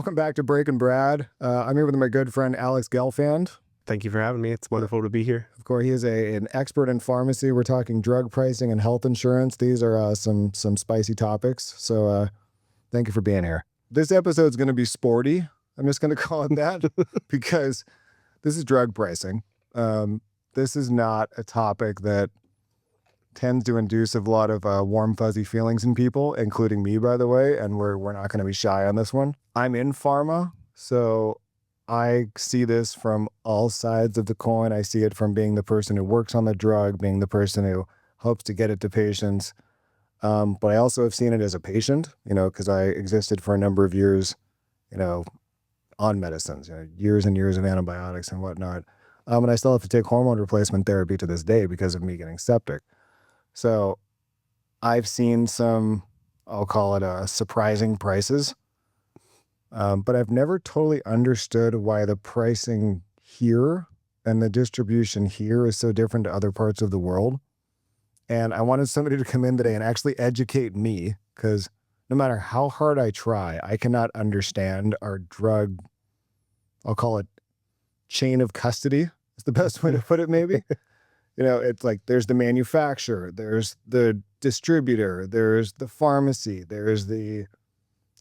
Welcome back to Breaking Brad. I'm here with my good friend Alex Gelfand. Thank you for having me. It's wonderful to be here. Of course, he is an expert in pharmacy. We're talking drug pricing and health insurance. These are some spicy topics. So thank you for being here. This episode is going to be sporty. I'm just going to call it that because this is drug pricing. This is not a topic that tends to induce a lot of warm, fuzzy feelings in people, including me, by the way, and we're not going to be shy on this one. I'm in pharma, so I see this from all sides of the coin. I see it from being the person who works on the drug, being the person who hopes to get it to patients. But I also have seen it as a patient, because I existed for a number of years, on medicines, years and years of antibiotics and whatnot. And I still have to take hormone replacement therapy to this day because of me getting septic. So I've seen some, I'll call it surprising prices, but I've never totally understood why the pricing here and the distribution here is so different to other parts of the world. And I wanted somebody to come in today and actually educate me, because no matter how hard I try, I cannot understand our drug, I'll call it chain of custody. Is the best way to put it, maybe. It's like there's the manufacturer, there's the distributor, there's the pharmacy, then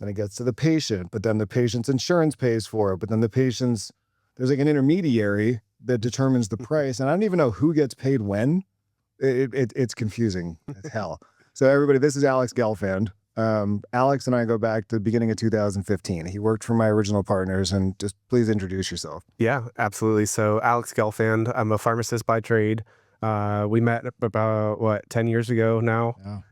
it gets to the patient, but then the patient's insurance pays for it, but then there's like an intermediary that determines the price, and I don't even know who gets paid when. It's confusing as hell. So everybody, this is Alex Gelfand. Alex and I go back to the beginning of 2015. He worked for my original partners, and just please introduce yourself. Yeah, absolutely. So Alex Gelfand, I'm a pharmacist by trade. We met about, 10 years ago now,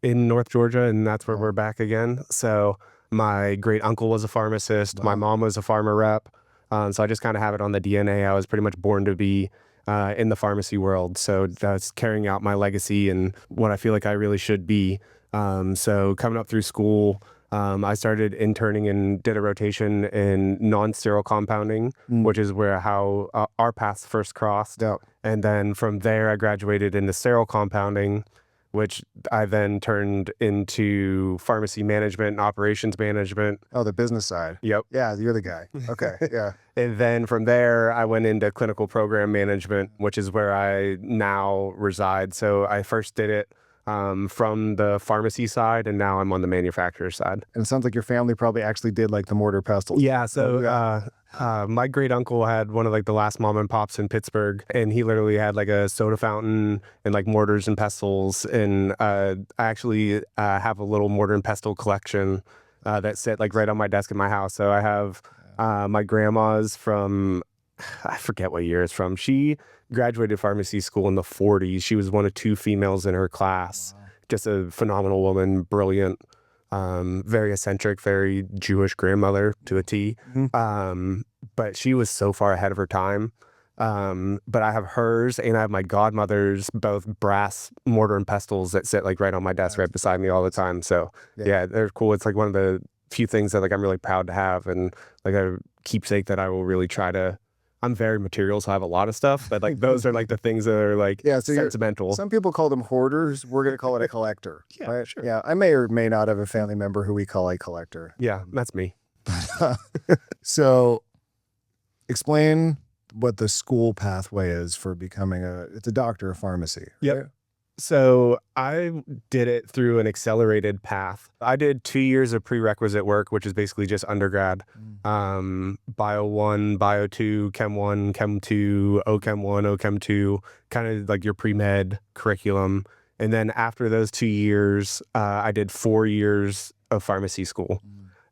in North Georgia, and that's where we're back again. So my great uncle was a pharmacist. Wow. My mom was a pharma rep. So I just kind of have it on the DNA. I was pretty much born to be in the pharmacy world. So that's carrying out my legacy and what I feel like I really should be. So coming up through school, I started interning and did a rotation in non-sterile compounding, which is how our paths first crossed. Yeah. And then from there, I graduated into sterile compounding, which I then turned into pharmacy management and operations management. Oh, the business side. Yep. Yeah, you're the guy. Okay, yeah. And then from there, I went into clinical program management, which is where I now reside. So I first did it from the pharmacy side, and now I'm on the manufacturer side. And it sounds like your family probably actually did like the mortar pestle. Yeah, so my great uncle had one of like the last mom and pops in Pittsburgh, and he literally had like a soda fountain and like mortars and pestles. And I actually have a little mortar and pestle collection that sit like right on my desk in my house. So I have my grandma's from, I forget what year it's from. She graduated pharmacy school in the 40s. She was one of two females in her class. Wow. Just a phenomenal woman, brilliant, very eccentric, very Jewish grandmother to a T. Mm-hmm. But she was so far ahead of her time. But I have hers and I have my godmother's, both brass mortar and pestles that sit like right on my desk right beside me all the time. So yeah, they're cool. It's like one of the few things that like I'm really proud to have, and like a keepsake that I will really try to. I'm very material, so I have a lot of stuff, but like those are like the things that are like sentimental. Some people call them hoarders. We're going to call it a collector. Yeah, right? Sure. Yeah, I may or may not have a family member who we call a collector. Yeah, that's me. So explain what the school pathway is for becoming it's a doctor of pharmacy. Yep. Right? So I did it through an accelerated path. I did 2 years of prerequisite work, which is basically just undergrad. Bio 1, Bio 2, Chem 1, Chem 2, OChem 1, OChem 2, kind of like your pre-med curriculum. And then after those 2 years, I did 4 years of pharmacy school.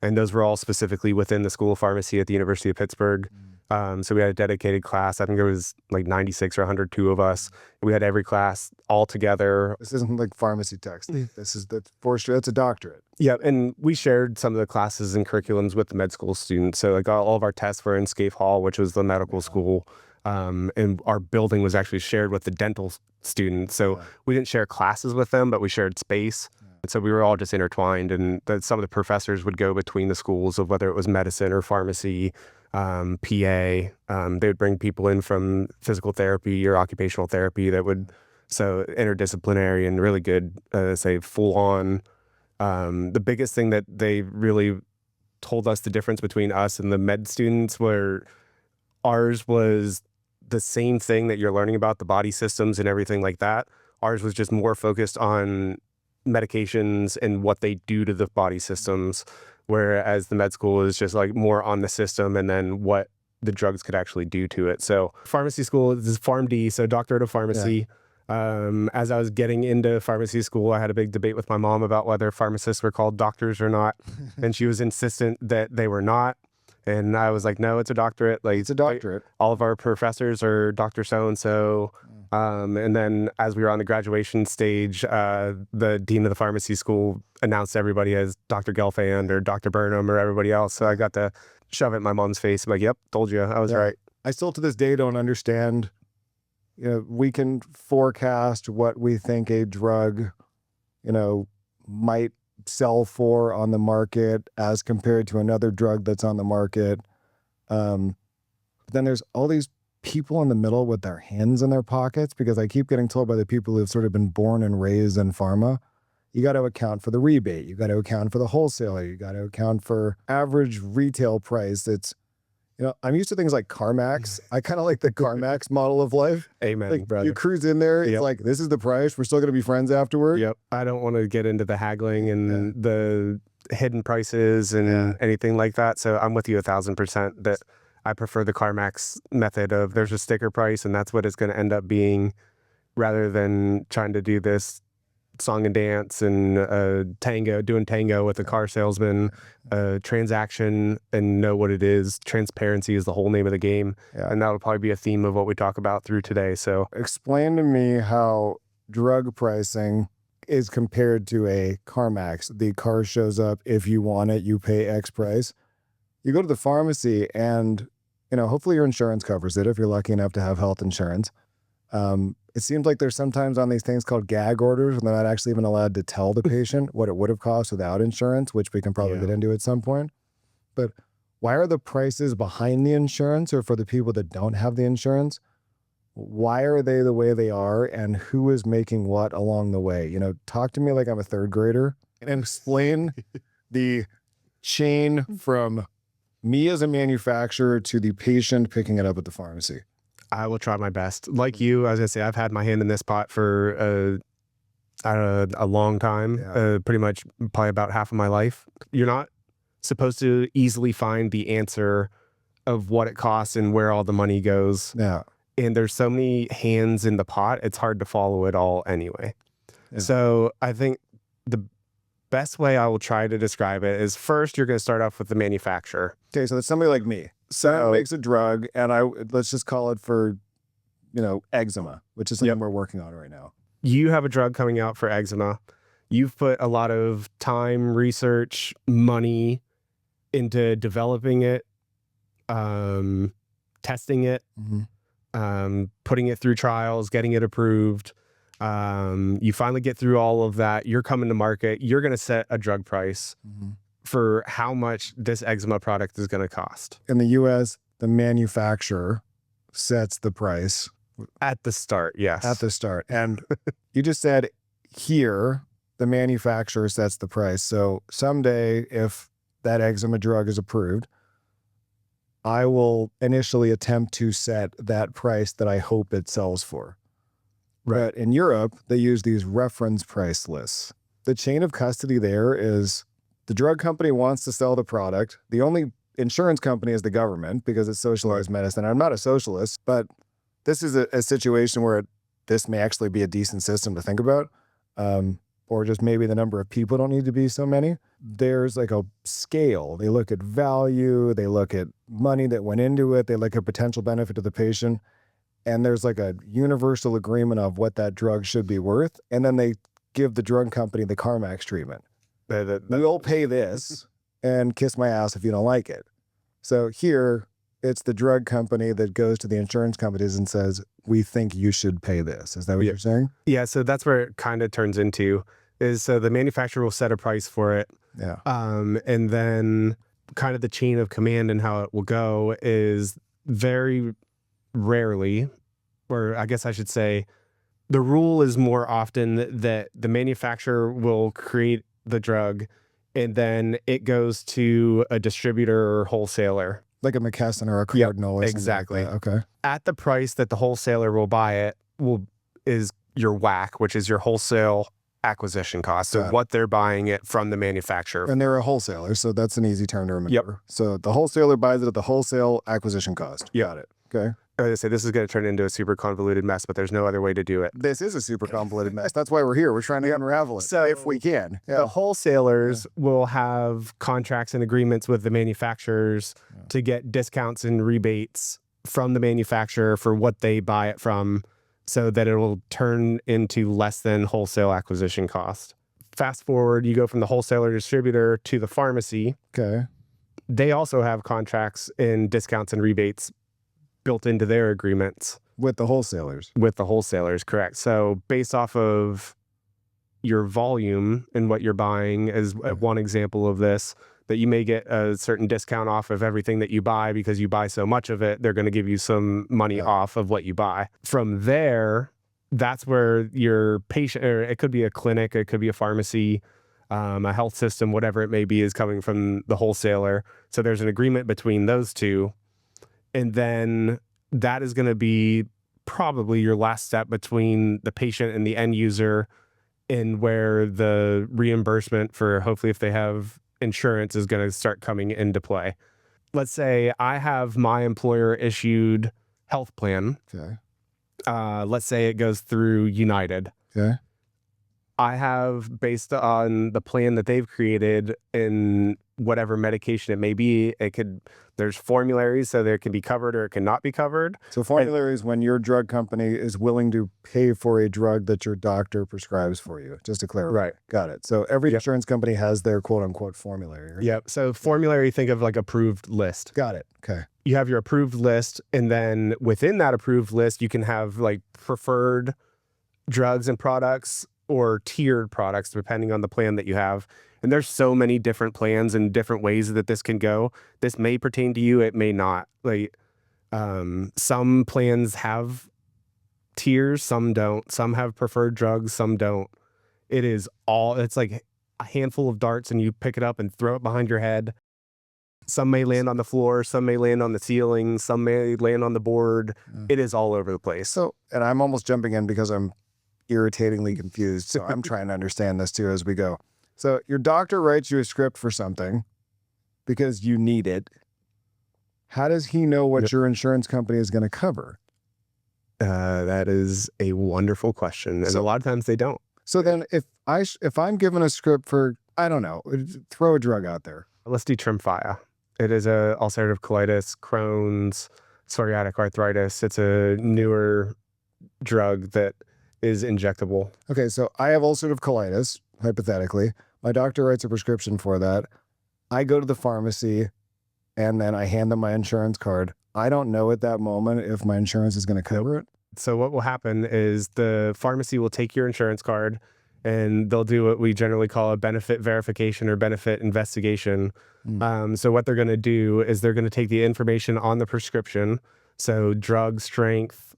And those were all specifically within the School of Pharmacy at the University of Pittsburgh. So we had a dedicated class. I think it was like 96 or 102 of us. We had every class all together. This isn't like pharmacy text. This is that's a doctorate. Yeah, and we shared some of the classes and curriculums with the med school students. So like all of our tests were in Scaife Hall, which was the medical school. And our building was actually shared with the dental students. So we didn't share classes with them, but we shared space. And so we were all just intertwined, and some of the professors would go between the schools of whether it was medicine or pharmacy, PA. They would bring people in from physical therapy or occupational therapy so interdisciplinary and really good, say full on. The biggest thing that they really told us the difference between us and the med students, where ours was the same thing that you're learning about, the body systems and everything like that. Ours was just more focused on medications and what they do to the body systems, whereas the med school is just like more on the system and then what the drugs could actually do to it. So pharmacy school is PharmD, so doctorate of pharmacy. As I was getting into pharmacy school, I had a big debate with my mom about whether pharmacists were called doctors or not. And she was insistent that they were not. And I was like, no, it's a doctorate. Like, It's a doctorate. All of our professors are Dr. So-and-so. And then as we were on the graduation stage, the dean of the pharmacy school announced everybody as Dr. Gelfand or Dr. Burnham or everybody else. So I got to shove it in my mom's face. I'm like, yep, told you. I was right. I still to this day don't understand. We can forecast what we think a drug, might sell for on the market as compared to another drug that's on the market. But then there's all these people in the middle with their hands in their pockets, because I keep getting told by the people who've sort of been born and raised in pharma, you got to account for the rebate. You got to account for the wholesaler. You got to account for average retail price. It's, I'm used to things like CarMax. I kind of like the CarMax model of life. Amen, Like, brother. you cruise in there. It's like, this is the price. We're still going to be friends afterward. Yep. I don't want to get into the haggling and the hidden prices and anything like that. So I'm with you 1,000% that I prefer the CarMax method of there's a sticker price and that's what it's going to end up being, rather than trying to do this song and dance and doing tango with a car salesman, transaction, and know what it is. Transparency is the whole name of the game. And that'll probably be a theme of what we talk about through today. So explain to me how drug pricing is compared to a CarMax. The car shows up. If you want it, you pay X price. You go to the pharmacy and, hopefully your insurance covers it if you're lucky enough to have health insurance. It seems like there's sometimes on these things called gag orders when they're not actually even allowed to tell the patient what it would have cost without insurance, which we can probably get into at some point. But why are the prices behind the insurance, or for the people that don't have the insurance? Why are they the way they are, and who is making what along the way? Talk to me like I'm a third grader and explain the chain from me as a manufacturer to the patient picking it up at the pharmacy. I will try my best. Like you, as I say, I've had my hand in this pot for a long time, pretty much probably about half of my life. You're not supposed to easily find the answer of what it costs and where all the money goes. Yeah. And there's so many hands in the pot, it's hard to follow it all anyway. Yeah. So I think the best way I will try to describe it is, first, you're going to start off with the manufacturer. Okay, so that's somebody like me. Someone makes a drug, and let's just call it for, eczema, which is something we're working on right now. You have a drug coming out for eczema. You've put a lot of time, research, money into developing it, testing it, putting it through trials, getting it approved. You finally get through all of that. You're coming to market. You're going to set a drug price for how much this eczema product is going to cost. In the U.S., the manufacturer sets the price. At the start, yes. At the start. And you just said here, the manufacturer sets the price. So someday, if that eczema drug is approved, I will initially attempt to set that price that I hope it sells for. Right. But in Europe, they use these reference price lists. The chain of custody there is the drug company wants to sell the product. The only insurance company is the government, because it's socialized medicine. I'm not a socialist, but this is a situation where this may actually be a decent system to think about. Or just maybe the number of people don't need to be so many. There's like a scale. They look at value. They look at money that went into it. They look at potential benefit to the patient. And there's like a universal agreement of what that drug should be worth. And then they give the drug company the CarMax treatment. We'll pay this and kiss my ass if you don't like it. So here, it's the drug company that goes to the insurance companies and says, we think you should pay this. Is that what you're saying? Yeah, so that's where it kind of turns into, is so the manufacturer will set a price for it. Yeah. And then kind of the chain of command and how it will go is very rarely, or I guess I should say, the rule is more often that the manufacturer will create the drug and then it goes to a distributor or wholesaler. Like a McKesson or a Cardinal or something exactly. like that. Okay. At the price that the wholesaler will buy it is your WAC, which is your wholesale acquisition cost. So what they're buying it from the manufacturer. And they're a wholesaler, so that's an easy term to remember. Yep. So the wholesaler buys it at the wholesale acquisition cost. Yep. Got it. Okay. As I say, this is going to turn into a super convoluted mess, but there's no other way to do it. This is a super convoluted mess. That's why we're here. We're trying to unravel it, So if we can. the wholesalers will have contracts and agreements with the manufacturers to get discounts and rebates from the manufacturer for what they buy it from, so that it'll turn into less than wholesale acquisition cost. Fast forward, you go from the wholesaler distributor to the pharmacy. Okay. They also have contracts and discounts and rebates built into their agreements. With the wholesalers. With the wholesalers, correct. So based off of your volume and what you're buying is one example of this, that you may get a certain discount off of everything that you buy because you buy so much of it, they're going to give you some money off of what you buy. From there, that's where your patient, or it could be a clinic, it could be a pharmacy, a health system, whatever it may be, is coming from the wholesaler. So there's an agreement between those two. And then that is going to be probably your last step between the patient and the end user, in where the reimbursement for, hopefully if they have insurance, is going to start coming into play. Let's say I have my employer issued health plan. Okay. Let's say it goes through United. Okay. I have, based on the plan that they've created in whatever medication it may be, there's formularies, so there can be covered or it cannot be covered. So formularies, when your drug company is willing to pay for a drug that your doctor prescribes for you, just to clarify. Right. Got it. So every insurance company has their quote unquote formulary. Right? Yep. So formulary, think of like approved list. Got it. Okay. You have your approved list, and then within that approved list, you can have like preferred drugs and products or tiered products, depending on the plan that you have. And there's so many different plans and different ways that this can go. This may pertain to you, it may not. Like some plans have tiers, some don't. Some have preferred drugs, some don't. It's like a handful of darts, and you pick it up and throw it behind your head. Some may land on the floor, some may land on the ceiling, some may land on the board. It is all over the place. So, and I'm almost jumping in because I'm irritatingly confused. So I'm trying to understand this too as we go. So your doctor writes you a script for something because you need it. How does he know what your insurance company is going to cover? That is a wonderful question. And a lot of times they don't. So then if I'm given a script for, I don't know, throw a drug out there. Let's do Tremfya. It is a ulcerative colitis, Crohn's, psoriatic arthritis. It's a newer drug that is injectable. Okay, so I have ulcerative colitis, hypothetically. My doctor writes a prescription for that. I go to the pharmacy, and then I hand them my insurance card. I don't know at that moment if my insurance is going to cover it. So what will happen is the pharmacy will take your insurance card, and they'll do what we generally call a benefit verification or benefit investigation. So what they're going to do is they're going to take the information on the prescription, so drug strength,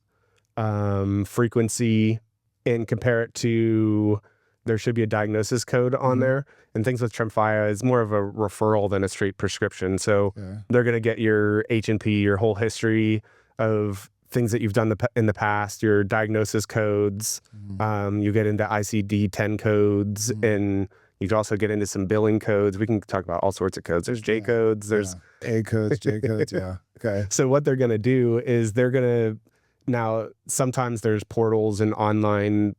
frequency, and compare it to, there should be a diagnosis code on there. And things with Tremfya is more of a referral than a straight prescription. So they're going to get your H&P, your whole history of things that you've done in the past, your diagnosis codes. You get into ICD-10 codes, and you can also get into some billing codes. We can talk about all sorts of codes. There's J codes, there's A codes, J codes. Yeah. Okay. So what they're going to do is they're going to, now sometimes there's portals and online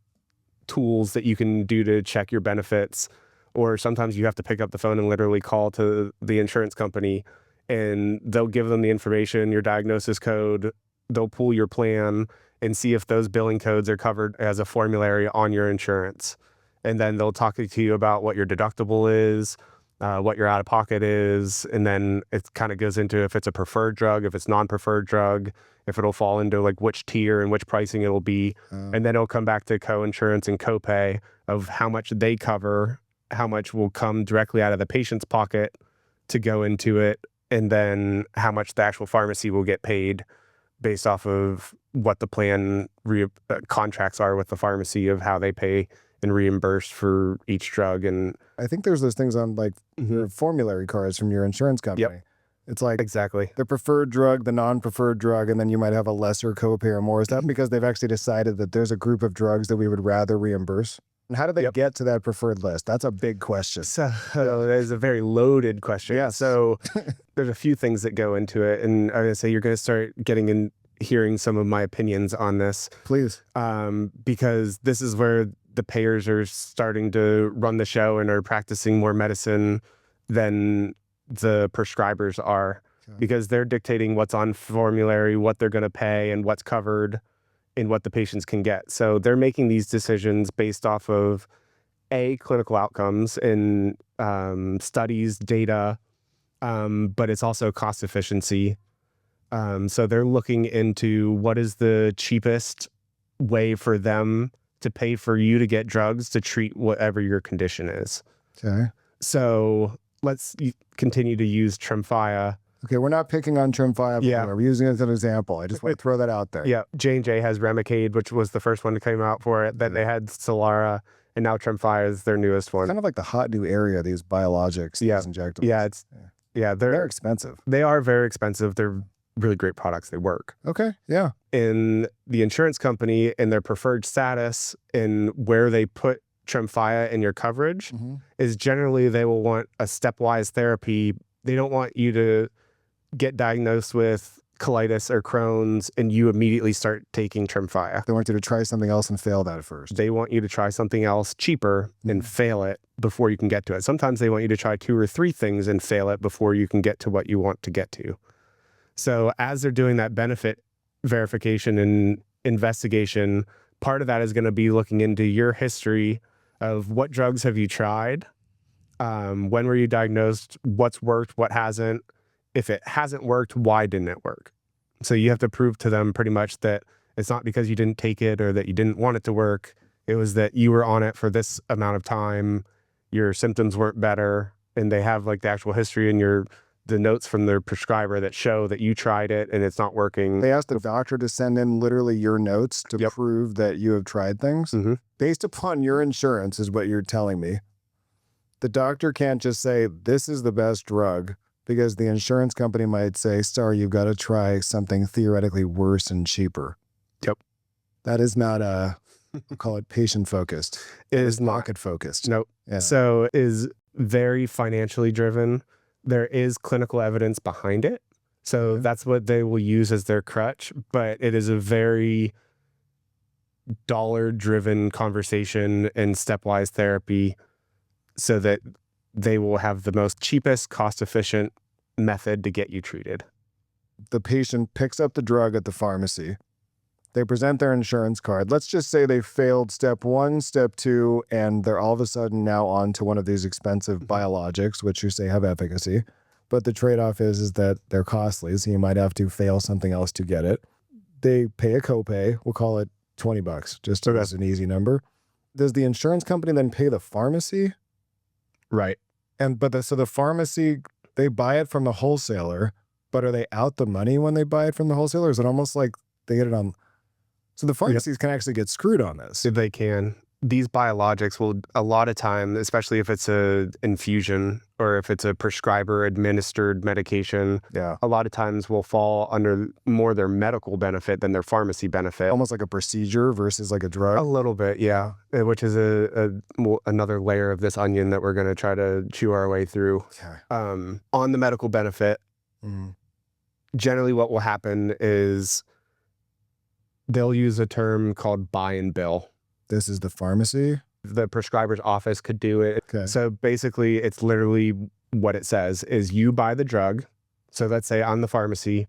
tools that you can do to check your benefits, or sometimes you have to pick up the phone and literally call to the insurance company, and they'll give them the information, your diagnosis code. They'll pull your plan and see if those billing codes are covered as a formulary on your insurance. And then they'll talk to you about what your deductible is, what your out-of-pocket is, and then it kind of goes into if it's a preferred drug, if it's non-preferred drug, if it'll fall into like which tier and which pricing it'll be. And then it'll come back to co-insurance and copay of how much they cover, how much will come directly out of the patient's pocket to go into it, and then how much the actual pharmacy will get paid based off of what the plan contracts are with the pharmacy of how they pay and reimbursed for each drug. And I think there's those things on like formulary cards from your insurance company. It's like exactly. the preferred drug, the non-preferred drug, and then you might have a lesser copay or more. Is that because they've actually decided that there's a group of drugs that we would rather reimburse? And how do they get to that preferred list? That's a big question. So that is a very loaded question. Yeah. So there's a few things that go into it. And I'm going to say you're going to start getting in, hearing some of my opinions on this. Please. Because this is where the payers are starting to run the show and are practicing more medicine than the prescribers are, because they're dictating what's on formulary, what they're going to pay, and what's covered, and what the patients can get. So they're making these decisions based off of clinical outcomes and studies, data, but it's also cost efficiency. So they're looking into what is the cheapest way for them to pay for you to get drugs to treat whatever your condition is. Okay. So let's continue to use Tremfya. Okay, we're not picking on Tremfya. Yeah. We're using it as an example. I just want to throw that out there. Yeah, J&J has Remicade, which was the first one to come out for it. Then they had Stelara, and now Tremfya is their newest one. Kind of like the hot new area, these biologics, these injectables. They're expensive. They are very expensive. They're really great products. They work. Okay, yeah. In the insurance company and their preferred status and where they put Tremfya in your coverage is generally they will want a stepwise therapy. They don't want you to get diagnosed with colitis or Crohn's and you immediately start taking Tremfya. They want you to try something else and fail that at first. They want you to try something else cheaper and fail it before you can get to it. Sometimes they want you to try 2 or 3 things and fail it before you can get to what you want to get to. So as they're doing that benefit verification and investigation, part of that is going to be looking into your history of what drugs have you tried, when were you diagnosed, what's worked, what hasn't. If it hasn't worked, why didn't it work? So you have to prove to them pretty much that it's not because you didn't take it or that you didn't want it to work. It was that you were on it for this amount of time, your symptoms weren't better, and they have like the actual history in the notes from their prescriber that show that you tried it and it's not working. They asked the doctor to send in literally your notes to prove that you have tried things. Based upon your insurance is what you're telling me. The doctor can't just say, this is the best drug, because the insurance company might say, sorry, you've got to try something theoretically worse and cheaper. Yep. That is not we'll call it patient-focused. It is market-focused. Nope. Yeah. So it is very financially driven. There is clinical evidence behind it. So that's what they will use as their crutch, but it is a very dollar-driven conversation and stepwise therapy so that they will have the most cheapest, cost-efficient method to get you treated. The patient picks up the drug at the pharmacy. They present their insurance card. Let's just say they failed step 1, step 2, and they're all of a sudden now on to one of these expensive biologics, which you say have efficacy. But the trade-off is that they're costly, so you might have to fail something else to get it. They pay a copay. We'll call it $20, just as an easy number. Does the insurance company then pay the pharmacy? Right. So the pharmacy, they buy it from the wholesaler, but are they out the money when they buy it from the wholesaler? Is it almost like they get it on? So the pharmacies can actually get screwed on this. If they can. These biologics will, a lot of time, especially if it's a infusion or if it's a prescriber administered medication, a lot of times will fall under more their medical benefit than their pharmacy benefit. Almost like a procedure versus like a drug? A little bit, yeah. Which is another layer of this onion that we're going to try to chew our way through. Okay. On the medical benefit, generally what will happen is they'll use a term called buy and bill. This is the pharmacy? The prescriber's office could do it. Okay. So basically, it's literally what it says is you buy the drug. So let's say I'm the pharmacy.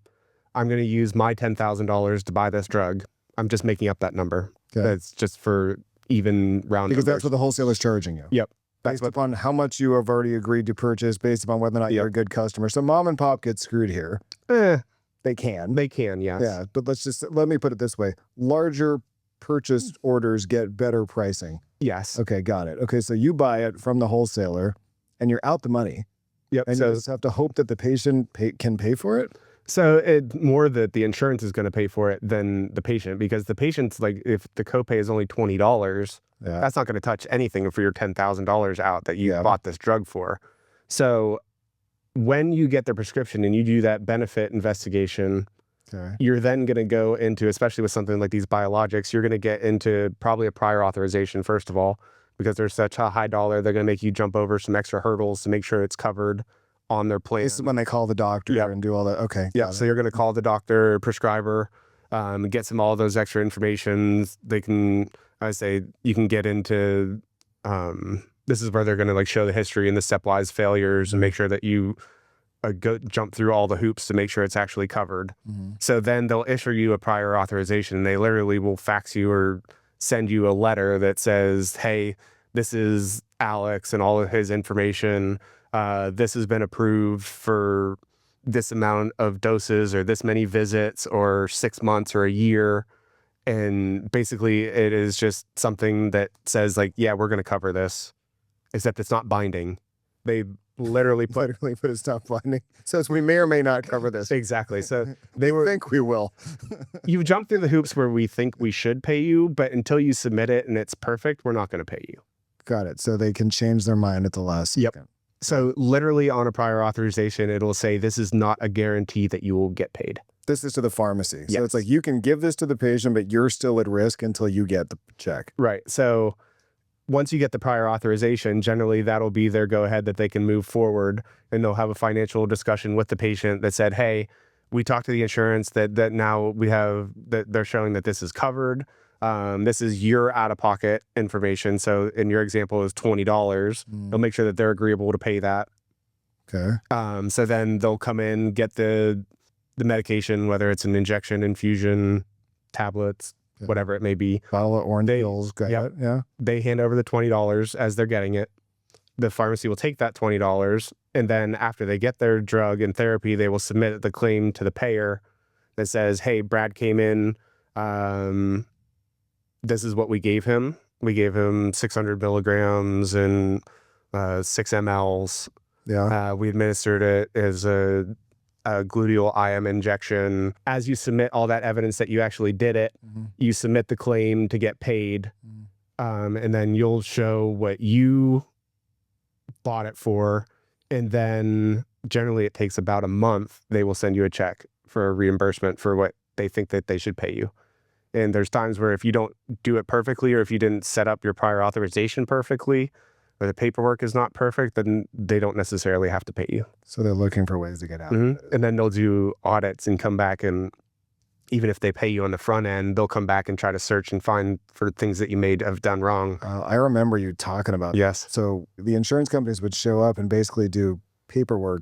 I'm going to use my $10,000 to buy this drug. I'm just making up that number. Okay. That's just for even round because numbers. that's what the wholesaler's charging you. Yep. Based upon how much you have already agreed to purchase, based upon whether or not you're a good customer. So mom and pop get screwed here. They can. They can, yes. Yeah, but let me put it this way. Larger purchase orders get better pricing. Yes. Okay, got it. Okay, so you buy it from the wholesaler and you're out the money. Yep. And so you just have to hope that the patient can pay for it? So it's more that the insurance is going to pay for it than the patient, because the patient's like, if the copay is only $20, Yeah. that's not going to touch anything for your $10,000 out that you Yeah. bought this drug for. So when you get the prescription and you do that benefit investigation, Okay. you're then going to go into, especially with something like these biologics, you're going to get into probably a prior authorization, first of all, because they're such a high dollar. They're going to make you jump over some extra hurdles to make sure it's covered on their plan. This is when they call the doctor Yep. and do all that. Okay. Yeah. got So it. you're going to call the doctor, prescriber, get some all those extra informations. They can, I say, you can get into, this is where they're going to like show the history and the stepwise failures and make sure that you go jump through all the hoops to make sure it's actually covered. So then they'll issue you a prior authorization. They literally will fax you or send you a letter that says, hey, this is Alex and all of his information. This has been approved for this amount of doses or this many visits or 6 months or a year. And basically it is just something that says like, yeah, we're going to cover this, except it's not binding. They literally put a stop binding. Says we may or may not cover this. exactly. So They think we will. you jump through the hoops where we think we should pay you, but until you submit it and it's perfect, we're not going to pay you. Got it. So they can change their mind at the last Yep. second. So literally on a prior authorization, it'll say this is not a guarantee that you will get paid. This is to the pharmacy. So Yes. it's like you can give this to the patient, but you're still at risk until you get the check. Right. So once you get the prior authorization, generally that'll be their go ahead that they can move forward, and they'll have a financial discussion with the patient that said, hey, we talked to the insurance that now we have that they're showing that this is covered. This is your out-of-pocket information. So in your example is $20. They'll make sure that they're agreeable to pay that. Okay. So then they'll come in, get the medication, whether it's an injection, infusion, tablets, whatever it may be. Bottle of orange pills. Got Yep. it. Yeah. They hand over the $20 as they're getting it. The pharmacy will take that $20, and then after they get their drug and therapy, they will submit the claim to the payer that says, hey, Brad came in. This is what we gave him. We gave him 600 milligrams and 6 mLs. Yeah. We administered it as a gluteal IM injection. As you submit all that evidence that you actually did it, you submit the claim to get paid. And then you'll show what you bought it for. And then generally it takes about a month. They will send you a check for a reimbursement for what they think that they should pay you. And there's times where if you don't do it perfectly, or if you didn't set up your prior authorization perfectly, or the paperwork is not perfect, then they don't necessarily have to pay you. So they're looking for ways to get out. And then they'll do audits and come back, and even if they pay you on the front end, they'll come back and try to search and find for things that you may have done wrong. I remember you talking about Yes. So the insurance companies would show up and basically do paperwork,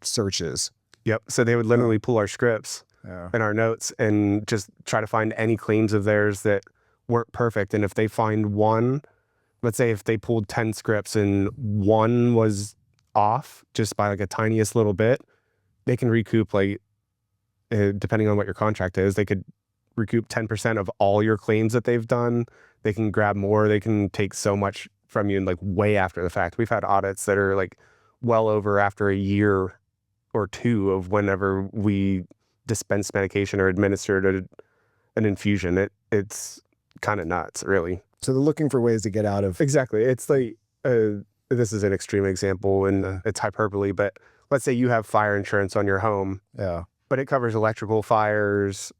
searches. Yep. So they would literally pull our scripts and our notes and just try to find any claims of theirs that weren't perfect. And if they find one, let's say if they pulled 10 scripts and one was off just by like a tiniest little bit, they can recoup, like, depending on what your contract is, they could recoup 10% of all your claims that they've done. They can grab more. They can take so much from you, and like way after the fact. We've had audits that are like well over after a year or two of whenever we dispensed medication or administered an infusion. It's kind of nuts, really. So they're looking for ways to get out of. Exactly. It's like, this is an extreme example and it's hyperbole, but let's say you have fire insurance on your home. Yeah. But it covers electrical fires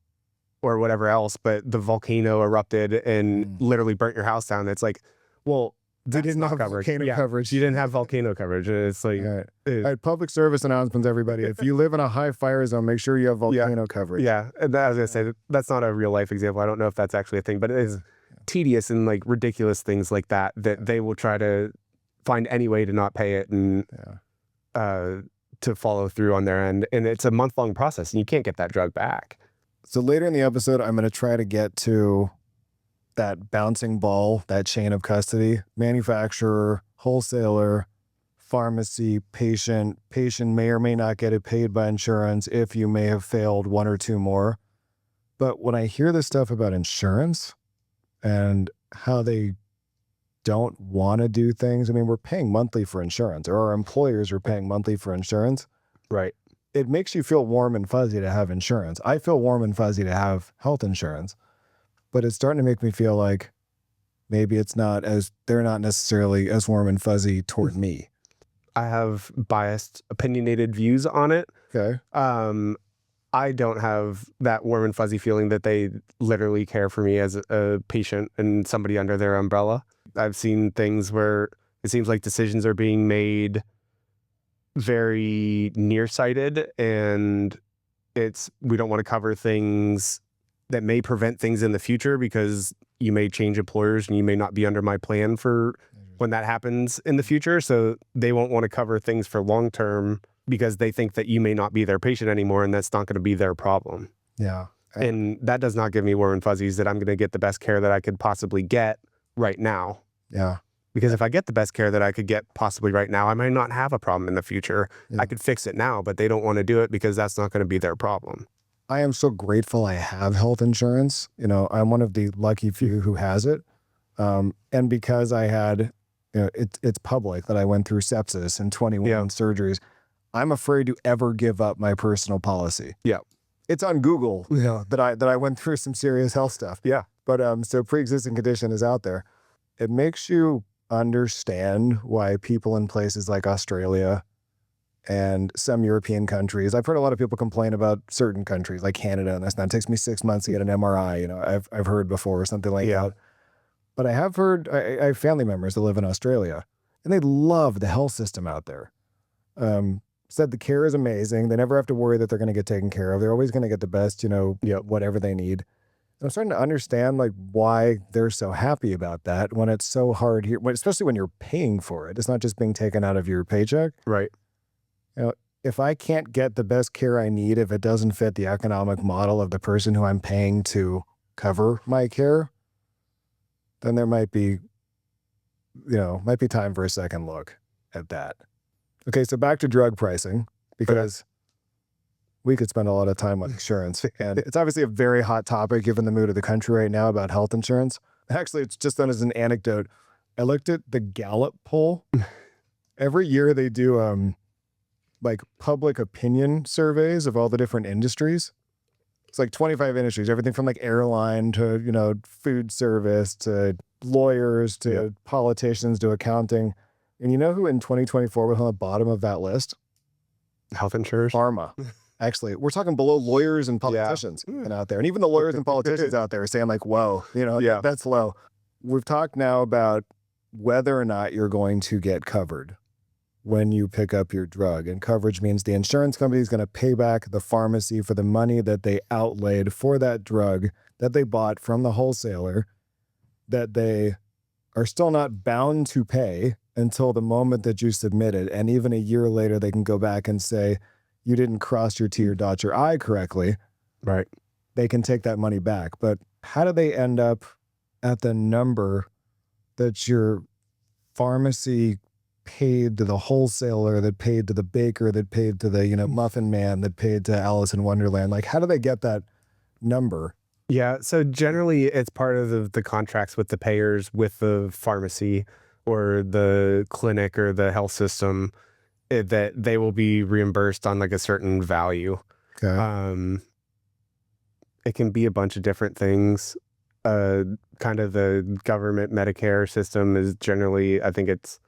or whatever else, but the volcano erupted and literally burnt your house down. It's like, well, They didn't have volcano coverage. You didn't have volcano coverage. And it's like, All right, public service announcements, everybody. If you live in a high fire zone, make sure you have volcano coverage. yeah. And I was going to say, that's not a real life example. I don't know if that's actually a thing, but it is tedious and like ridiculous things like that they will try to find any way to not pay it and to follow through on their end. And it's a month-long process and you can't get that drug back. So later in the episode, I'm going to try to get to that bouncing ball, that chain of custody: manufacturer, wholesaler, pharmacy, patient. Patient may or may not get it paid by insurance if you may have failed one or two more. But when I hear this stuff about insurance and how they don't want to do things, I mean, we're paying monthly for insurance, or our employers are paying monthly for insurance. Right. it makes you feel warm and fuzzy to have insurance. I feel warm and fuzzy to have health insurance, but it's starting to make me feel like maybe they're not necessarily as warm and fuzzy toward me. I have biased, opinionated views on it. Okay. I don't have that warm and fuzzy feeling that they literally care for me as a patient and somebody under their umbrella. I've seen things where it seems like decisions are being made very nearsighted, and we don't want to cover things that may prevent things in the future because you may change employers and you may not be under my plan for when that happens in the future. So they won't want to cover things for long term because they think that you may not be their patient anymore, and that's not going to be their problem. Yeah. And that does not give me warm and fuzzies that I'm going to get the best care that I could possibly get right now. Yeah. Because if I get the best care that I could get possibly right now, I might not have a problem in the future. Yeah. I could fix it now, but they don't want to do it because that's not going to be their problem. I am so grateful I have health insurance. I'm one of the lucky few who has it. And because I had, it's public that I went through sepsis and 21 surgeries, I'm afraid to ever give up my personal policy. Yeah. It's on Google that I went through some serious health stuff. Yeah. But so pre-existing condition is out there. It makes you understand why people in places like Australia and some European countries, I've heard a lot of people complain about certain countries like Canada and it takes me 6 months to get an MRI. I've heard before or something like that. But I have heard, I have family members that live in Australia and they love the health system out there. Said the care is amazing. They never have to worry that they're going to get taken care of. They're always going to get the best, whatever they need. And I'm starting to understand why they're so happy about that when it's so hard here, especially when you're paying for it. It's not just being taken out of your paycheck. Right. If I can't get the best care I need, if it doesn't fit the economic model of the person who I'm paying to cover my care, then there might be time for a second look at that. Okay, so back to drug pricing, because we could spend a lot of time on insurance. And it's obviously a very hot topic given the mood of the country right now about health insurance. Actually, it's just done as an anecdote. I looked at the Gallup poll. Every year they do public opinion surveys of all the different industries. It's 25 industries, everything from airline to, food service to lawyers to politicians to accounting. And you know who in 2024 was on the bottom of that list? Health insurers? Pharma. Actually, we're talking below lawyers and politicians and out there. And even the lawyers and politicians out there are saying whoa, that's low. We've talked now about whether or not you're going to get covered when you pick up your drug. And coverage means the insurance company is going to pay back the pharmacy for the money that they outlaid for that drug that they bought from the wholesaler, that they are still not bound to pay until the moment that you submit it. And even a year later, they can go back and say, you didn't cross your T or dot your I correctly. Right. They can take that money back. But how do they end up at the number that your pharmacy paid to the wholesaler, that paid to the baker, that paid to the, muffin man, that paid to Alice in Wonderland? How do they get that number? Yeah. So generally it's part of the contracts with the payers, with the pharmacy or the clinic or the health system, that they will be reimbursed on a certain value. Okay. It can be a bunch of different things. Kind of the government Medicare system is generally, I think it's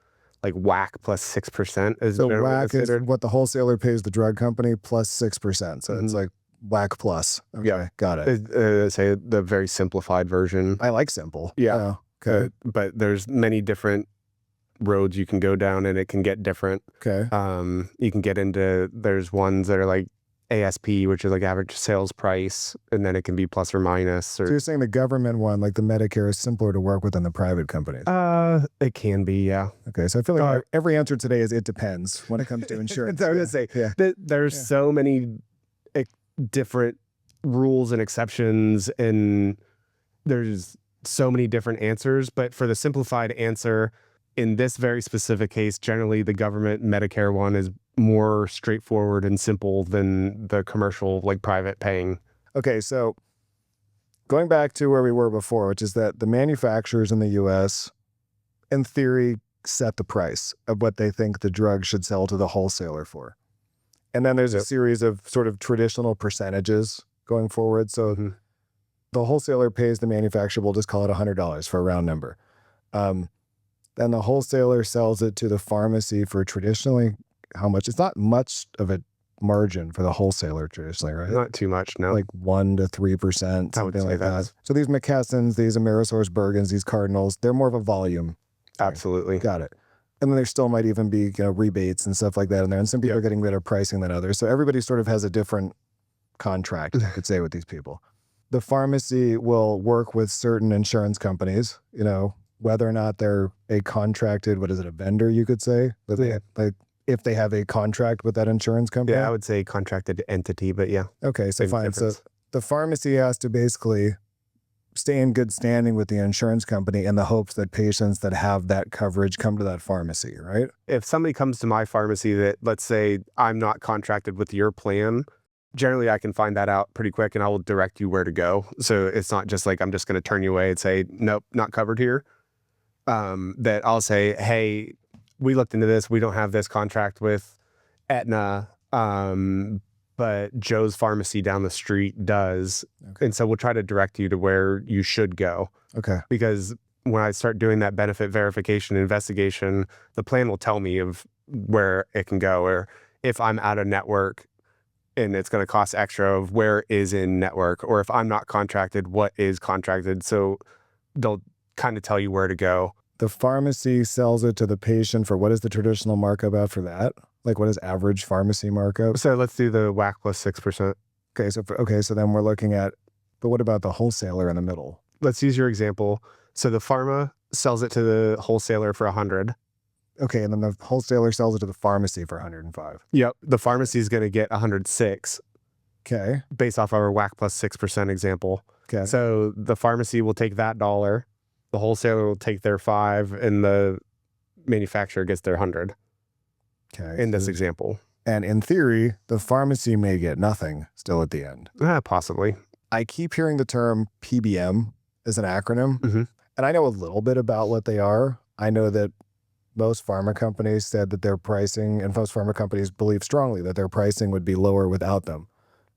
WAC plus 6% is so generally WAC considered. is what the wholesaler pays the drug company plus 6%. So it's WAC plus. Okay, yeah, got it. Say the very simplified version. I like simple. Yeah. Oh, okay. But there's many different roads you can go down, and it can get different. Okay. You can get into, there's ones that are ASP, which is average sales price, and then it can be plus or minus. So you're saying the government one, the Medicare, is simpler to work with than the private companies? It can be, yeah. Okay, so I feel like every answer today is it depends when it comes to insurance. I was going to say, there's so many different rules and exceptions, and there's so many different answers. But for the simplified answer, in this very specific case, generally the government Medicare one is more straightforward and simple than the commercial, private paying. Okay, so going back to where we were before, which is that the manufacturers in the U.S., in theory, set the price of what they think the drug should sell to the wholesaler for. And then there's a series of sort of traditional percentages going forward. So the wholesaler pays the manufacturer, we'll just call it $100 for a round number. Then the wholesaler sells it to the pharmacy for traditionally how much? It's not much of a margin for the wholesaler traditionally, right? Not too much, no. Like 1 to 3%, something like that. So these McKessons, these AmerisourceBergens, these Cardinals, they're more of a volume. Absolutely. Got it. And then there still might even be, rebates and stuff like that in there. And some people are getting better pricing than others. So everybody sort of has a different contract, you could say, with these people. The pharmacy will work with certain insurance companies, whether or not they're a contracted, a vendor, you could say? Like if they have a contract with that insurance company? Yeah, I would say contracted entity, but yeah. Okay, so fine. Difference. So the pharmacy has to basically stay in good standing with the insurance company in the hopes that patients that have that coverage come to that pharmacy, right? If somebody comes to my pharmacy that, let's say, I'm not contracted with your plan, generally I can find that out pretty quick and I will direct you where to go. So it's not just like I'm just going to turn you away and say, nope, not covered here. That I'll say, hey, we looked into this. We don't have this contract with Aetna, but Joe's pharmacy down the street does. Okay. And so we'll try to direct you to where you should go. Okay. Because when I start doing that benefit verification investigation, the plan will tell me of where it can go, or if I'm out of network and it's going to cost extra, of where is in network, or if I'm not contracted, what is contracted. So they'll kind of tell you where to go. The pharmacy sells it to the patient for what is the traditional markup out for that? Like what is average pharmacy markup? So let's do the WAC plus 6%. Okay, so then we're looking at, but what about the wholesaler in the middle? Let's use your example. So the pharma sells it to the wholesaler for 100. Okay, and then the wholesaler sells it to the pharmacy for 105. Yep, the pharmacy is going to get 106. Okay. Based off our WAC plus 6% example. Okay. So the pharmacy will take that $1, the wholesaler will take their $5, and the manufacturer gets their 100. Okay. In this example. And in theory, the pharmacy may get nothing still at the end. Possibly. I keep hearing the term PBM as an acronym, and I know a little bit about what they are. I know that most pharma companies said that their pricing, and most pharma companies believe strongly that their pricing would be lower without them.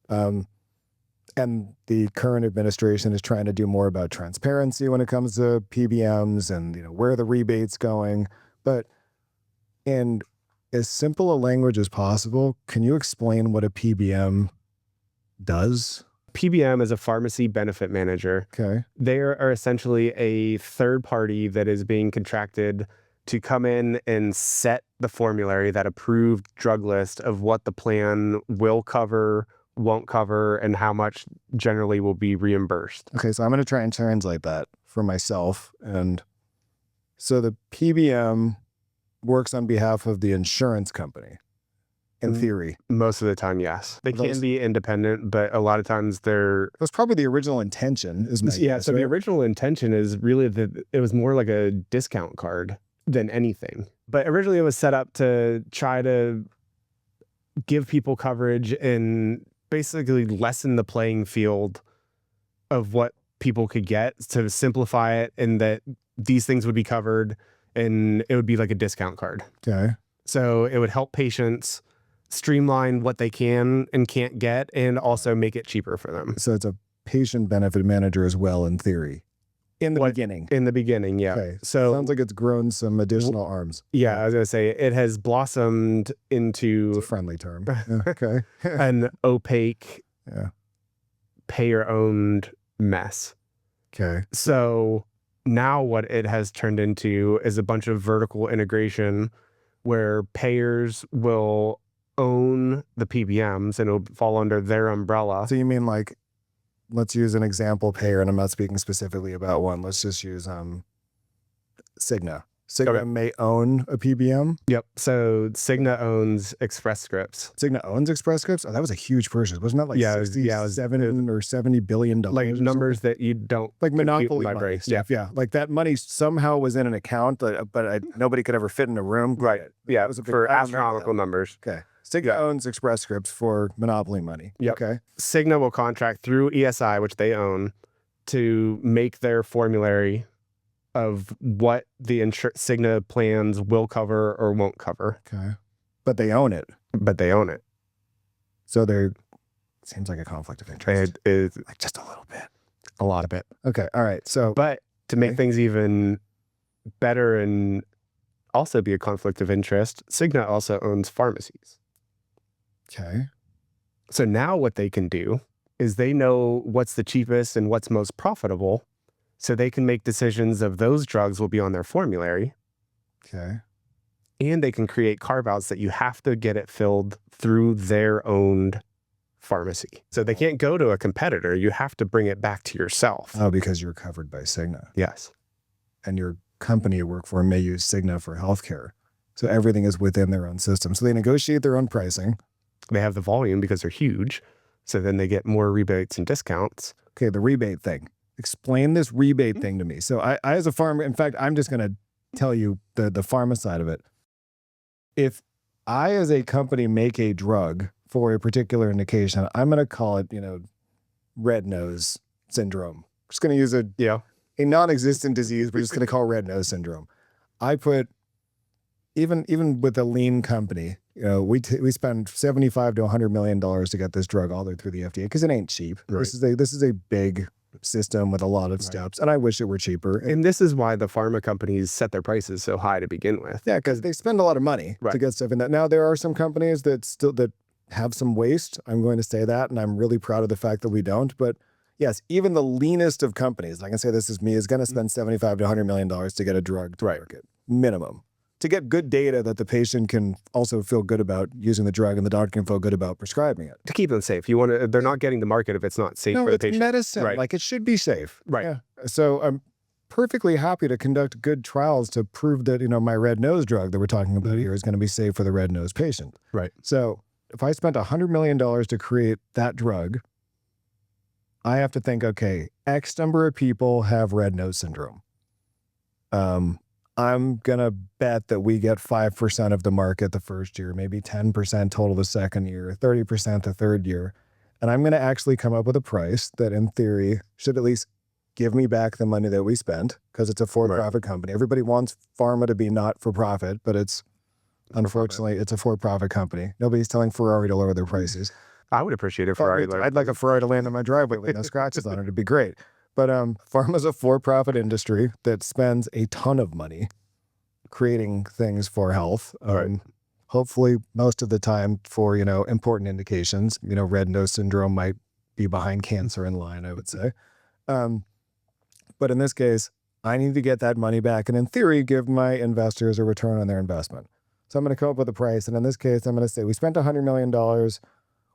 And the current administration is trying to do more about transparency when it comes to PBMs and where the rebates going. But in as simple a language as possible, can you explain what a PBM does? PBM is a pharmacy benefit manager. Okay. They are essentially a third party that is being contracted to come in and set the formulary, that approved drug list of what the plan will cover, won't cover, and how much generally will be reimbursed. Okay, so I'm going to try and translate that for myself. And so the PBM works on behalf of the insurance company, in theory. Most of the time, yes. They can be independent, but a lot of times they're... That's probably the original intention, is my guess, so right? The original intention is really that it was more like a discount card than anything. But originally it was set up to try to give people coverage and basically lessen the playing field of what people could get, to simplify it, and that these things would be covered and it would be like a discount card. Okay. So it would help patients streamline what they can and can't get, and also make it cheaper for them. So it's a patient benefit manager as well, in theory. In the beginning. In the beginning, yeah. Okay. So sounds like it's grown some additional arms. Yeah, I was going to say, it has blossomed into... It's a friendly term. Yeah, okay. An opaque, payer-owned mess. Okay. So now what it has turned into is a bunch of vertical integration where payers will own the PBMs and it'll fall under their umbrella. So you mean like, let's use an example payer, and I'm not speaking specifically about one. Let's just use Cigna. Cigna may own a PBM. Yep. So Cigna owns Express Scripts. Cigna owns Express Scripts? Oh, that was a huge purchase. Wasn't that like $67 or $70 billion? Like numbers that you don't... Like monopoly money. Yeah. Like that money somehow was in an account, but nobody could ever fit in a room. Right. Yeah. It was for astronomical numbers. Okay. Cigna owns Express Scripts for monopoly money. Yep. Okay. Cigna will contract through ESI, which they own, to make their formulary of what the Cigna plans will cover or won't cover. Okay. But they own it. But they own it. So there seems like a conflict of interest. It is Like just a little bit. a lot of it. Okay. All right. So, But to make Okay. things even better and also be a conflict of interest, Cigna also owns pharmacies. okay. So now what they can do is they know what's the cheapest and what's most profitable. So they can make decisions of those drugs will be on their formulary. Okay. And they can create carve-outs that you have to get it filled through their owned pharmacy. So they can't go to a competitor. You have to bring it back to yourself. Oh, because you're covered by Cigna. Yes. And your company you work for may use Cigna for healthcare. So everything is within their own system. So they negotiate their own pricing. They have the volume because they're huge. So then they get more rebates and discounts. Okay, the rebate thing. Explain this rebate thing to me. So I as a farmer, in fact, I'm just going to tell you the pharma side of it. If I as a company make a drug for a particular indication, I'm going to call it, red nose syndrome. I'm just going to use a non-existent disease. We're just going to call red nose syndrome. I put, even with a lean company, we spend $75 to $100 million to get this drug all the way through the FDA because it ain't cheap. Right. This is a big system with a lot of steps, and I wish it were cheaper. And this is why the pharma companies set their prices so high to begin with. Yeah, because they spend a lot of money to get stuff in that. Now, there are some companies that have some waste. I'm going to say that, and I'm really proud of the fact that we don't. But yes, even the leanest of companies, I can say this is me, is going to spend $75 to $100 million to get a drug to market, minimum. To get good data that the patient can also feel good about using the drug and the doctor can feel good about prescribing it. To keep them safe. They're not getting the market if it's not safe for the patient. No, it's medicine. Right. Like it should be safe. Right. Yeah. So I'm perfectly happy to conduct good trials to prove that, my red nose drug that we're talking about here is going to be safe for the red nose patient. Right. So if I spent $100 million to create that drug, I have to think, okay, X number of people have red nose syndrome. I'm going to bet that we get 5% of the market the first year, maybe 10% total the second year, 30% the third year. And I'm going to actually come up with a price that in theory should at least give me back the money that we spent because it's a for-profit company. Everybody wants pharma to be not for profit, but unfortunately, it's a for-profit company. Nobody's telling Ferrari to lower their prices. I would appreciate a Ferrari. I'd like a Ferrari to land on my driveway with no scratches on it. It'd be great. But pharma's a for-profit industry that spends a ton of money creating things for health. Hopefully, most of the time for, important indications. Red nose syndrome might be behind cancer in line, I would say. But in this case, I need to get that money back and in theory, give my investors a return on their investment. So I'm going to come up with a price. And in this case, I'm going to say we spent $100 million.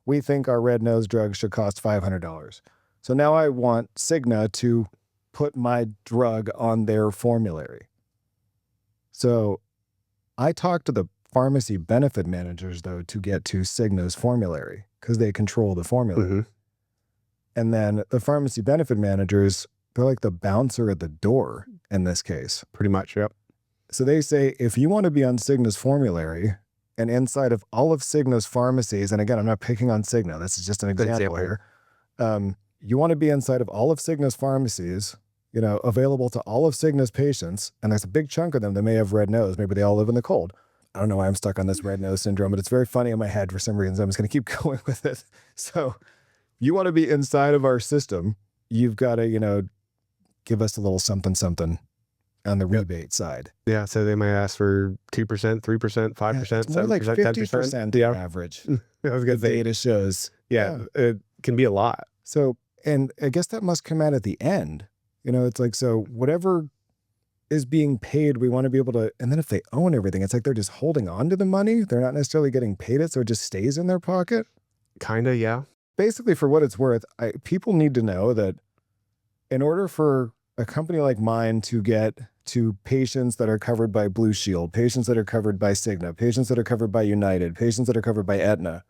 We think our red nose drug should cost $500. So now I want Cigna to put my drug on their formulary. So I talked to the pharmacy benefit managers, though, to get to Cigna's formulary because they control the formulary. Mm-hmm. And then the pharmacy benefit managers, they're like the bouncer at the door in this case. Pretty much, yep. So they say, if you want to be on Cigna's formulary and inside of all of Cigna's pharmacies, and again, I'm not picking on Cigna, this is just an example here. You want to be inside of all of Cigna's pharmacies, available to all of Cigna's patients, and there's a big chunk of them that may have red nose. Maybe they all live in the cold. I don't know why I'm stuck on this red nose syndrome, but it's very funny in my head for some reason. So I'm just going to keep going with it. So you want to be inside of our system, you've got to, give us a little something, something on the rebate side. Yeah, so they might ask for 2%, 3%, 5%, It's more like 50% average. The data shows. Yeah, it can be a lot. So, and I guess that must come out at the end. It's like, so whatever is being paid, we want to be able to, and then if they own everything, it's like they're just holding on to the money. They're not necessarily getting paid it, so it just stays in their pocket. Kind of, yeah. Basically, for what it's worth, people need to know that in order for a company like mine to get to patients that are covered by Blue Shield, patients that are covered by Cigna, patients that are covered by United, patients that are covered by Aetna,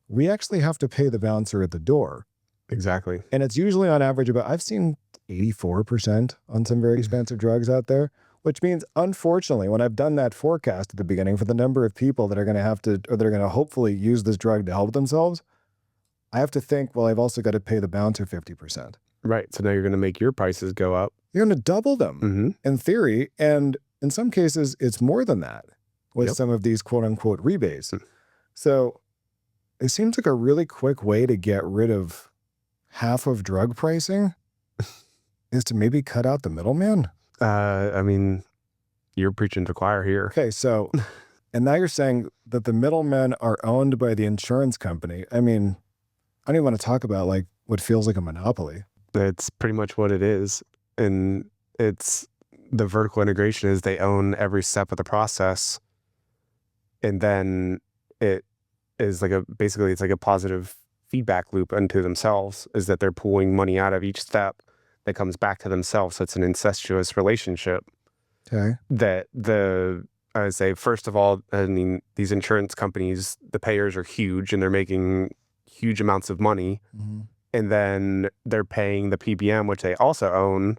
we actually have to pay the bouncer at the door. Exactly. And it's usually on average I've seen 84% on some very expensive drugs out there, which means, unfortunately, when I've done that forecast at the beginning for the number of people that are going to have to, or that are going to hopefully use this drug to help themselves, I have to think, well, I've also got to pay the bouncer 50%. Right. So now you're going to make your prices go up. You're going to double them in theory. And in some cases, it's more than that with some of these quote unquote rebates. So it seems like a really quick way to get rid of half of drug pricing is to maybe cut out the middleman. I mean, you're preaching to choir here. Okay, so, and now you're saying that the middlemen are owned by the insurance company. I mean, I don't even want to talk about like what feels like a monopoly. It's pretty much what it is. And it's the vertical integration is they own every step of the process. And then it is like basically it's like a positive feedback loop unto themselves, is that they're pulling money out of each step that comes back to themselves. So it's an incestuous relationship. Okay. That I would say, first of all, I mean, these insurance companies, the payers are huge and they're making huge amounts of money. Mm-hmm. And then they're paying the PBM, which they also own,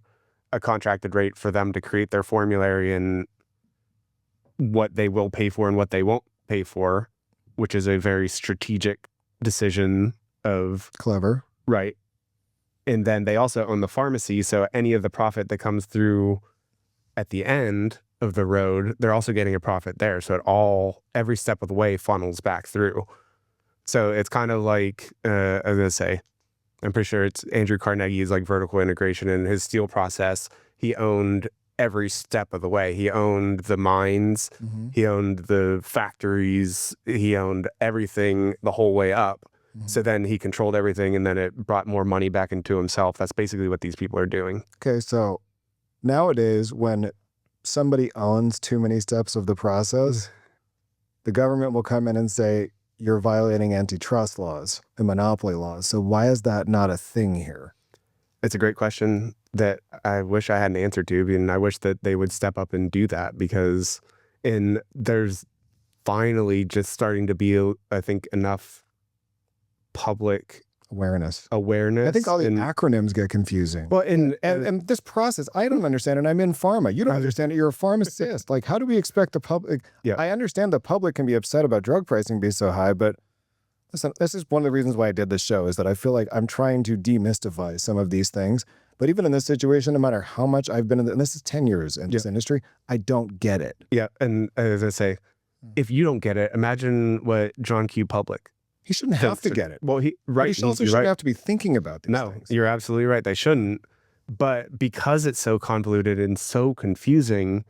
a contracted rate for them to create their formulary and what they will pay for and what they won't pay for, which is a very strategic decision of Clever. right. And then they also own the pharmacy. So any of the profit that comes through at the end of the road, they're also getting a profit there. So every step of the way funnels back through. So it's kind of like, I was going to say, I'm pretty sure it's Andrew Carnegie's like vertical integration in his steel process. He owned every step of the way. He owned the mines, Mm-hmm. he owned the factories, he owned everything the whole way up. Mm-hmm. So then he controlled everything and then it brought more money back into himself. That's basically what these people are doing. Okay, so nowadays when somebody owns too many steps of the process, the government will come in and say, you're violating antitrust laws and monopoly laws. So why is that not a thing here? It's a great question that I wish I had an answer to, and I wish that they would step up and do that, because there's finally just starting to be, I think, enough public Awareness. awareness. I think all the acronyms get confusing. Well, and this process, I don't understand it. I'm in pharma. You don't understand it. You're a pharmacist. Like, how do we expect the public? Yeah. I understand the public can be upset about drug pricing being so high, but listen, this is one of the reasons why I did this show, is that I feel like I'm trying to demystify some of these things. But even in this situation, no matter how much I've been in, and this is 10 years in this industry, I don't get it. Yeah. And as I say, if you don't get it, imagine what John Q. Public. He shouldn't have to get it. Well, he also shouldn't have to be thinking about these No, things. you're absolutely right. They shouldn't. But because it's so convoluted and so confusing,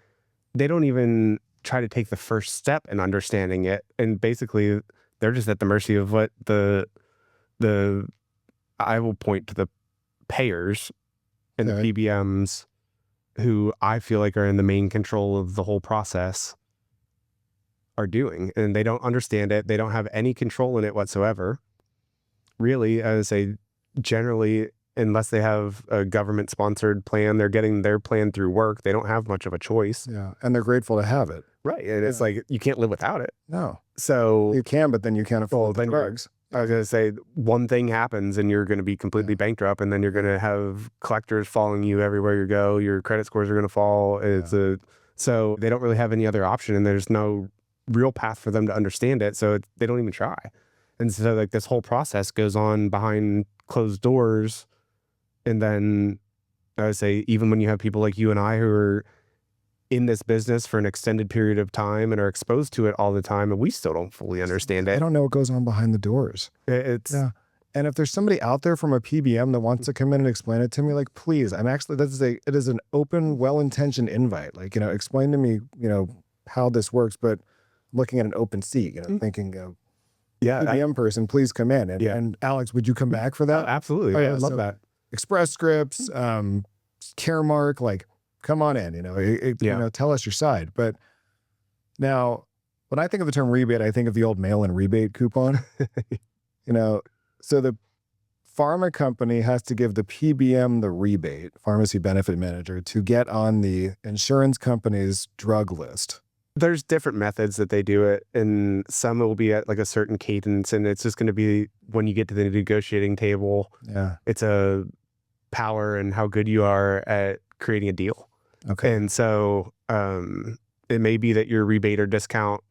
they don't even try to take the first step in understanding it. And basically, they're just at the mercy of what I will point to the payers and the PBMs, who I feel like are in the main control of the whole process, are doing. And they don't understand it. They don't have any control in it whatsoever. Really, I would say generally, unless they have a government sponsored plan, they're getting their plan through work. They don't have much of a choice. Yeah. And they're grateful to have it. Right. And it's like, you can't live without it. No. So You can, but then you can't afford the drugs. I was going to say, one thing happens and you're going to be completely bankrupt, and then you're going to have collectors following you everywhere you go. Your credit scores are going to fall. So they don't really have any other option, and there's no real path for them to understand it. So they don't even try. And so like this whole process goes on behind closed doors. And then I would say, even when you have people like you and I who are in this business for an extended period of time and are exposed to it all the time, and we still don't fully understand it. I don't know what goes on behind the doors. Yeah. And if there's somebody out there from a PBM that wants to come in and explain it to me, like, please, it is an open, well-intentioned invite. Like, explain to me, how this works, but I'm looking at an open seat, thinking, PBM person, please come in. And Alex, would you come back for that? Oh, absolutely. Oh, yeah, I love that. Express Scripts, Caremark, like, come on in, tell us your side. But now, when I think of the term rebate, I think of the old mail-in rebate coupon. So the pharma company has to give the PBM the rebate, pharmacy benefit manager, to get on the insurance company's drug list. There's different methods that they do it, and some will be at like a certain cadence, and it's just going to be when you get to the negotiating table. Yeah, it's a power and how good you are at creating a deal. Okay. And so it may be that your rebate or discount,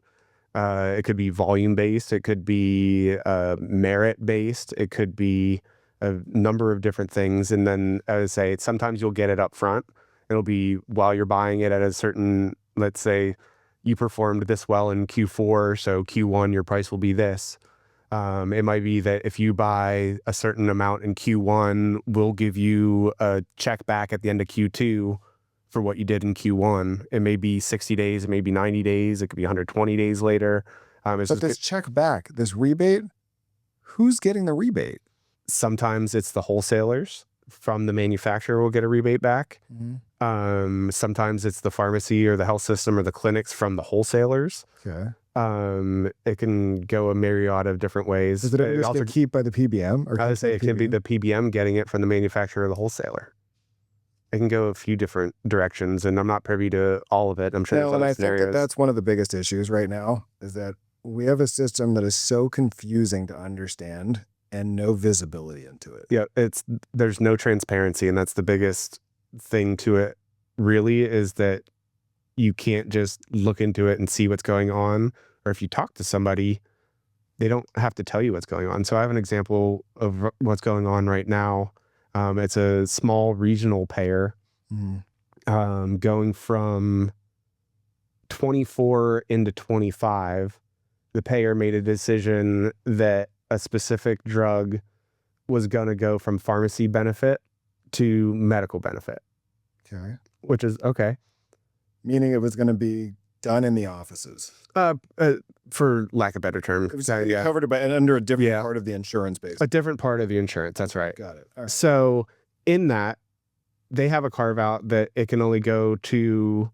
it could be volume based, it could be merit based, it could be a number of different things. And then I would say sometimes you'll get it up front. It'll be while you're buying it at a certain, let's say you performed this well in Q4, so Q1 your price will be this. It might be that if you buy a certain amount in Q1, we'll give you a check back at the end of Q2 for what you did in Q1. It may be 60 days, it may be 90 days, it could be 120 days later. But this check back, this rebate, who's getting the rebate? Sometimes it's the wholesalers from the manufacturer will get a rebate back. Sometimes it's the pharmacy or the health system or the clinics from the wholesalers. Okay. It can go a myriad of different ways. Is it also keep by the PBM? Or I would say it can be the PBM getting it from the manufacturer or the wholesaler. It can go a few different directions, and I'm not privy to all of it. I'm sure there's other scenarios. Think that's one of the biggest issues right now, is that we have a system that is so confusing to understand and no visibility into it. Yeah, there's no transparency, and that's the biggest thing to it, really, is that you can't just look into it and see what's going on. Or if you talk to somebody, they don't have to tell you what's going on. So I have an example of what's going on right now. It's a small regional payer going from 24 into 25. The payer made a decision that a specific drug was going to go from pharmacy benefit to medical benefit. Okay. Which is okay. Meaning it was going to be done in the offices. For lack of a better term. It was covered by and under a different part of the insurance base. A different part of the insurance, that's right. Got it. All right. So in that, they have a carve out that it can only go to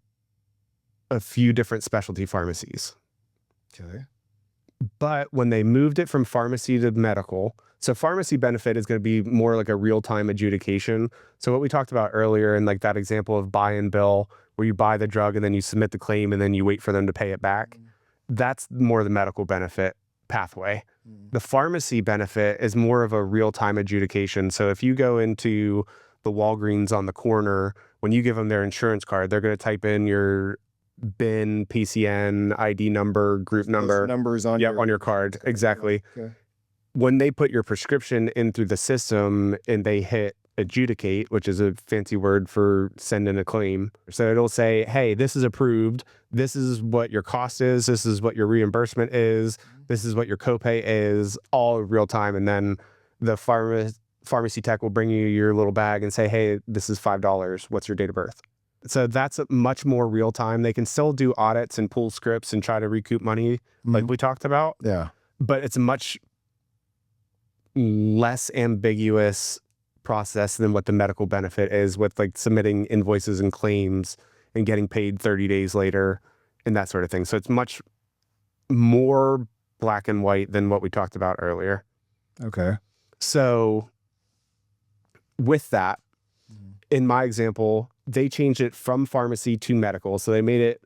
a few different specialty pharmacies. Okay. But when they moved it from pharmacy to medical, so pharmacy benefit is going to be more like a real-time adjudication. So what we talked about earlier in like that example of buy and bill, where you buy the drug and then you submit the claim and then you wait for them to pay it back. That's more the medical benefit pathway. The pharmacy benefit is more of a real-time adjudication. So if you go into the Walgreens on the corner, when you give them their insurance card, they're going to type in your BIN, PCN, ID number, group number. Those numbers on on your card. Exactly. Okay. When they put your prescription in through the system and they hit adjudicate, which is a fancy word for send in a claim. So it'll say, hey, this is approved. This is what your cost is. This is what your reimbursement is. This is what your copay is, all real time. And then the pharmacy tech will bring you your little bag and say, hey, this is $5. What's your date of birth? So that's much more real time. They can still do audits and pull scripts and try to recoup money like we talked about. Yeah. But it's a much less ambiguous process than what the medical benefit is, with like submitting invoices and claims and getting paid 30 days later and that sort of thing. So it's much more black and white than what we talked about earlier. Okay. So with that, in my example, they changed it from pharmacy to medical. So they made it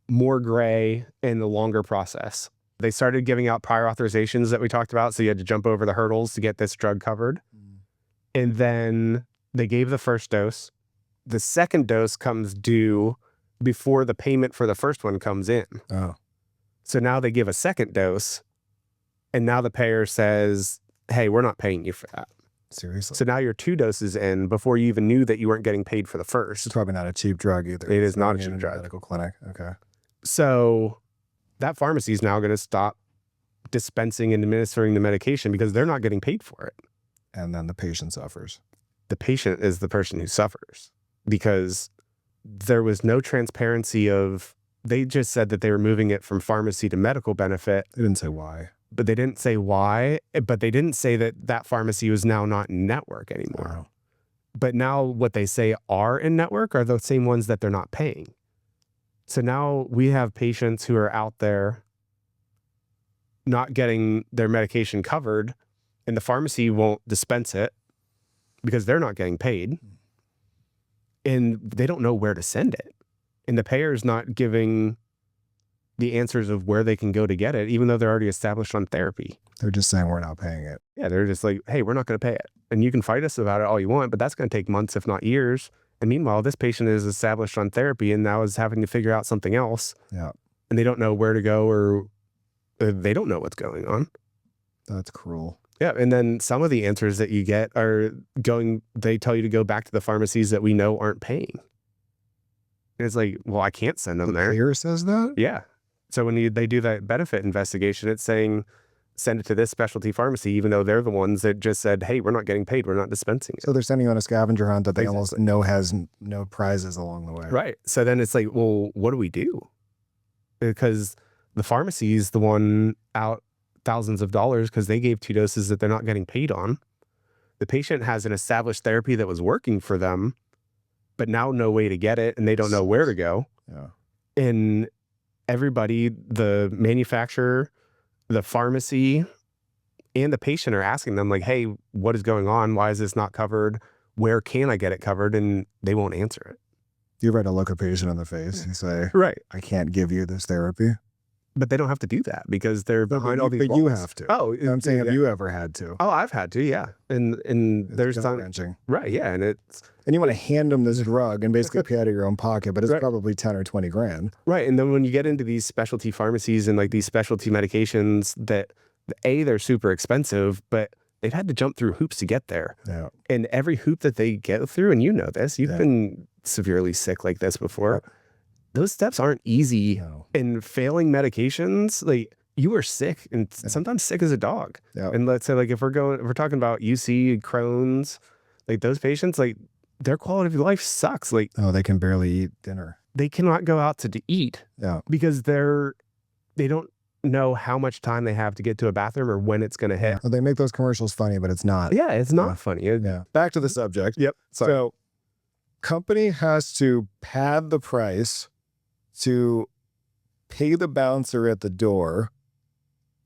more gray and the longer process. They started giving out prior authorizations that we talked about. So you had to jump over the hurdles to get this drug covered. And then they gave the first dose. The second dose comes due before the payment for the first one comes in. Oh. So now they give a second dose, and now the payer says, hey, we're not paying you for that. Seriously? So now you're 2 doses in before you even knew that you weren't getting paid for the first. It's probably not a cheap drug either. It is not a cheap drug. Medical clinic. Okay. So that pharmacy is now going to stop dispensing and administering the medication because they're not getting paid for it. And then the patient suffers. The patient is the person who suffers because there was no transparency of, they just said that they were moving it from pharmacy to medical benefit. They didn't say why. But they didn't say why, but they didn't say that that pharmacy was now not in network anymore. Oh. But now what they say are in network are the same ones that they're not paying. So now we have patients who are out there not getting their medication covered, and the pharmacy won't dispense it because they're not getting paid. And they don't know where to send it. And the payer's not giving the answers of where they can go to get it, even though they're already established on therapy. They're just saying we're not paying it. Yeah, they're just like, hey, we're not going to pay it. And you can fight us about it all you want, but that's going to take months, if not years. And meanwhile, this patient is established on therapy and now is having to figure out something else. Yeah. And they don't know where to go, or they don't know what's going on. That's cruel. Yeah. And then some of the answers that you get are they tell you to go back to the pharmacies that we know aren't paying. And it's like, well, I can't send them there. The payer says that? Yeah. So when they do that benefit investigation, it's saying send it to this specialty pharmacy, even though they're the ones that just said, hey, we're not getting paid. We're not dispensing it. So they're sending you on a scavenger hunt that they almost know has no prizes along the way. Right. So then it's like, well, what do we do? Because the pharmacy is the one out thousands of dollars because they gave 2 doses that they're not getting paid on. The patient has an established therapy that was working for them, but now no way to get it, and they don't know where to go. Yeah. And everybody, the manufacturer, the pharmacy, and the patient are asking them like, hey, what is going on? Why is this not covered? Where can I get it covered? And they won't answer it. You ever had to look a patient in the face and say, right, I can't give you this therapy? But they don't have to do that because they're behind all these But you walls. have to. Oh, I'm saying, have you ever had to? Oh, I've had to, yeah. And there's gut-wrenching. Right, yeah, and you want to hand them this drug and basically pay out of your own pocket, but it's probably 10 or 20 grand. Right, and then when you get into these specialty pharmacies and like these specialty medications that they're super expensive, but they've had to jump through hoops to get there. Yeah. And every hoop that they get through, and you know this, you've been severely sick like this before. Those steps aren't easy. No. And failing medications, like you are sick and sometimes sick as a dog. Yeah. And let's say like if we're talking about UC, Crohn's, like those patients, like their quality of life sucks. Like, oh, they can barely eat dinner. They cannot go out to eat because they don't know how much time they have to get to a bathroom or when it's going to hit. Well, they make those commercials funny, but it's not. Yeah, it's not funny. Back to the subject. Yep. Sorry. So company has to pad the price to pay the bouncer at the door,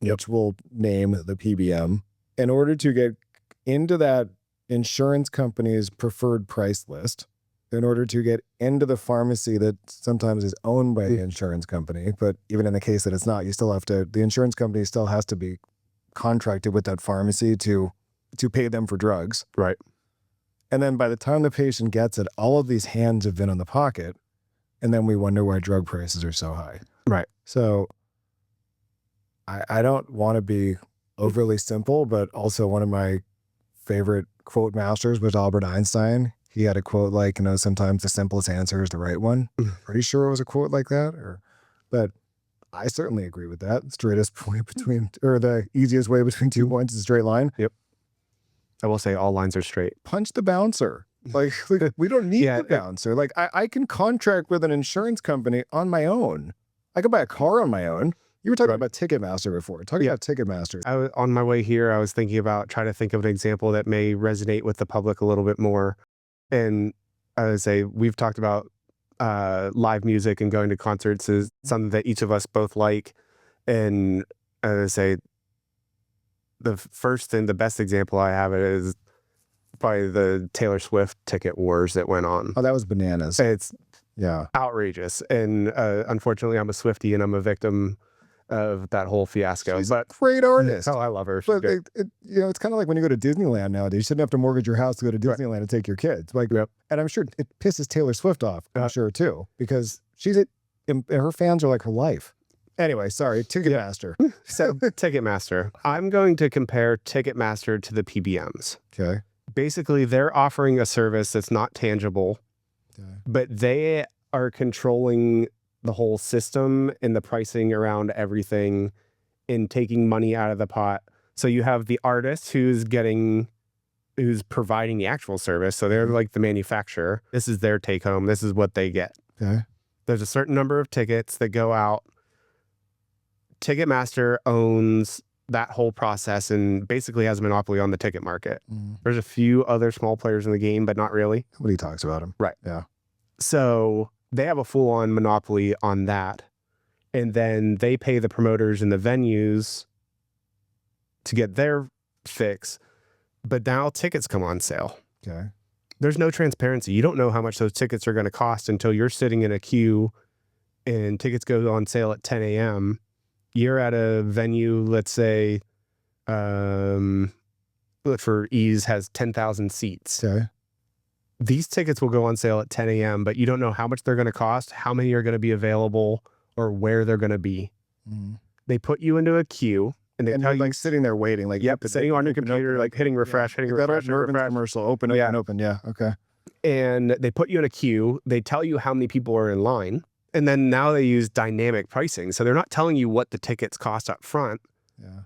which we'll name the PBM, in order to get into that insurance company's preferred price list, in order to get into the pharmacy that sometimes is owned by the insurance company. But even in the case that it's not, you still have to, the insurance company still has to be contracted with that pharmacy to pay them for drugs. Right. And then by the time the patient gets it, all of these hands have been in the pocket. And then we wonder why drug prices are so high. Right. So I don't want to be overly simple, but also one of my favorite quote masters was Albert Einstein. He had a quote like, sometimes the simplest answer is the right one. Pretty sure it was a quote like that. But I certainly agree with that. Straightest point the easiest way between 2 points is a straight line. Yep. I will say all lines are straight. Punch the bouncer. Like we don't need the bouncer. Like I can contract with an insurance company on my own. I could buy a car on my own. You were talking about Ticketmaster before. Talking about Ticketmaster. On my way here, I was thinking about trying to think of an example that may resonate with the public a little bit more. And I would say we've talked about live music and going to concerts is something that each of us both like. And I would say the first and the best example I have is probably the Taylor Swift ticket wars that went on. Oh, that was bananas. It's outrageous. And unfortunately, I'm a Swiftie and I'm a victim of that whole fiasco. She's a great artist. Oh, I love her. But it's kind of like when you go to Disneyland nowadays. You shouldn't have to mortgage your house to go to Disneyland and take your kids. Like, and I'm sure it pisses Taylor Swift off. I'm sure too, because her fans are like her life. Anyway, sorry, Ticketmaster. So Ticketmaster. I'm going to compare Ticketmaster to the PBMs. Okay. Basically, they're offering a service that's not tangible, but they are controlling the whole system and the pricing around everything and taking money out of the pot. So you have the artist who's providing the actual service. So they're like the manufacturer. This is their take home. This is what they get. Okay. There's a certain number of tickets that go out. Ticketmaster owns that whole process and basically has a monopoly on the ticket market. There's a few other small players in the game, but not really. Nobody talks about them. Right. Yeah. So they have a full-on monopoly on that. And then they pay the promoters and the venues to get their fix. But now tickets come on sale. Okay. There's no transparency. You don't know how much those tickets are going to cost until you're sitting in a queue and tickets go on sale at 10 a.m. You're at a venue, let's say, for ease, has 10,000 seats. Okay. These tickets will go on sale at 10 a.m., but you don't know how much they're going to cost, how many are going to be available, or where they're going to be. They put you into a queue, and they tell you, like sitting there waiting, like sitting on your computer, like hitting refresh, hitting refresh, refresh. Commercial, open, open. Yeah. Okay. And they put you in a queue. They tell you how many people are in line. And then now they use dynamic pricing. So they're not telling you what the tickets cost up front. Yeah.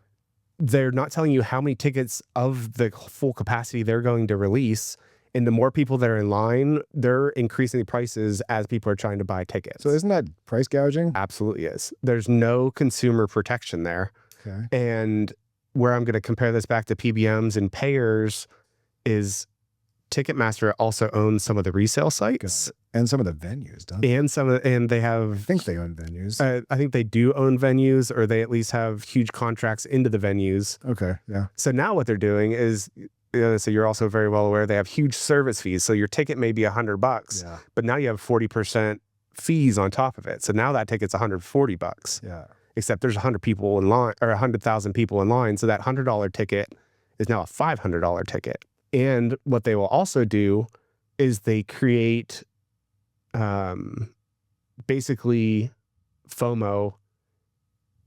they're not telling you how many tickets of the full capacity they're going to release. And the more people that are in line, they're increasing the prices as people are trying to buy tickets. So isn't that price gouging? Absolutely is. There's no consumer protection there. Okay. And where I'm going to compare this back to PBMs and payers is Ticketmaster also owns some of the resale sites and some of the venues, don't they? And they have, I think they own venues. I think they do own venues, or they at least have huge contracts into the venues. Okay. Yeah. So now what they're doing is, so you're also very well aware, they have huge service fees. So your ticket may be $100, Yeah. but now you have 40% fees on top of it. So now that ticket's $140. Yeah. Except there's 100 people in line, or 100,000 people in line. So that $100 ticket is now a $500 ticket. And what they will also do is they create basically FOMO.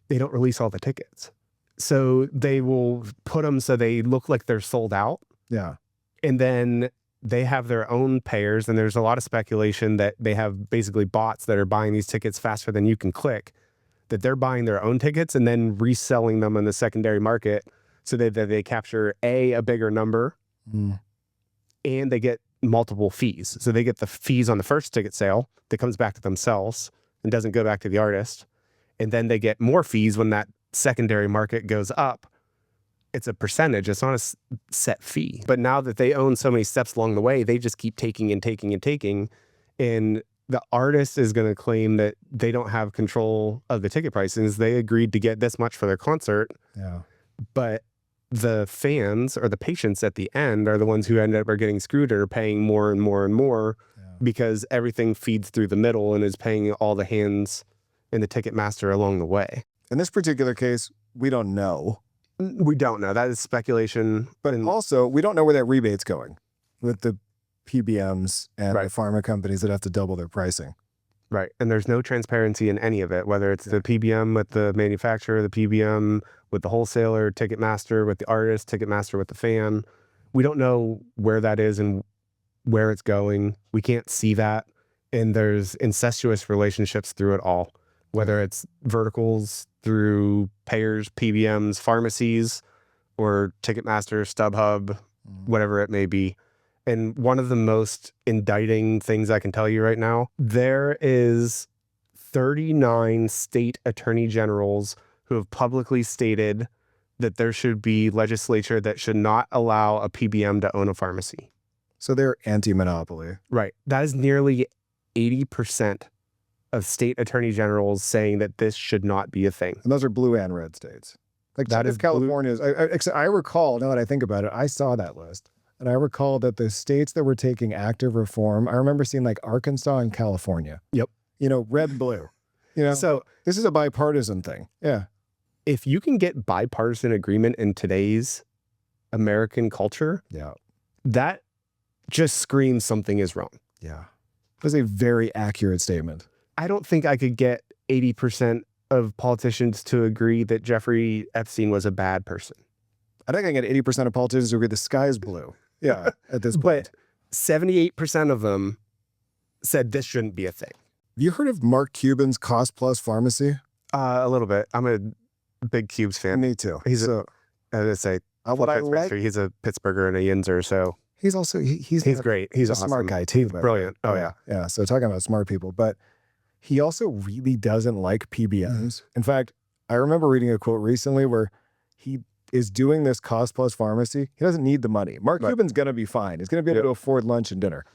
They don't release all the tickets. So they will put them so they look like they're sold out. Yeah. And then they have their own payers. And there's a lot of speculation that they have basically bots that are buying these tickets faster than you can click, that they're buying their own tickets and then reselling them in the secondary market so that they capture a bigger number. And they get multiple fees. So they get the fees on the first ticket sale that comes back to themselves and doesn't go back to the artist. And then they get more fees when that secondary market goes up. It's a percentage. It's not a set fee. But now that they own so many steps along the way, they just keep taking and taking and taking. And the artist is going to claim that they don't have control of the ticket prices. They agreed to get this much for their concert. Yeah. But the fans or the patients at the end are the ones who end up are getting screwed or paying more and more and more because everything feeds through the middle and is paying all the hands in the Ticketmaster along the way. In this particular case, we don't know. We don't know. That is speculation. But also, we don't know where that rebate's going with the PBMs and the pharma companies that have to double their pricing. Right. And there's no transparency in any of it, whether it's the PBM with the manufacturer, the PBM with the wholesaler, Ticketmaster with the artist, Ticketmaster with the fan. We don't know where that is and where it's going. We can't see that. And there's incestuous relationships through it all, whether it's verticals through payers, PBMs, pharmacies, or Ticketmaster, StubHub, whatever it may be. And one of the most indicting things I can tell you right now, there is 39 state attorney generals who have publicly stated that there should be legislature that should not allow a PBM to own a pharmacy. So they're anti-monopoly. Right. That is nearly 80% of state attorney generals saying that this should not be a thing. And those are blue and red states. Like that is California's. I recall, now that I think about it, I saw that list. And I recall that the states that were taking active reform, I remember seeing like Arkansas and California. Yep. You know, red, blue. You know, so this is a bipartisan thing. Yeah. If you can get bipartisan agreement in today's American culture, that just screams something is wrong. Yeah. It was a very accurate statement. I don't think I could get 80% of politicians to agree that Jeffrey Epstein was a bad person. I think I can get 80% of politicians who agree the sky is blue. Yeah, at this point. But 78% of them said this shouldn't be a thing. Have you heard of Mark Cuban's Cost Plus Pharmacy? A little bit. I'm a big Cubes fan. Me too. He's a Pittsburgher and a Yinzer, so he's also he's great. He's a awesome. smart guy too. Brilliant. Oh yeah. Yeah. So talking about smart people, but he also really doesn't like PBMs. In fact, I remember reading a quote recently where he is doing this cost plus pharmacy. He doesn't need the money. Mark Cuban's going to be fine. He's going to be able to afford lunch and dinner.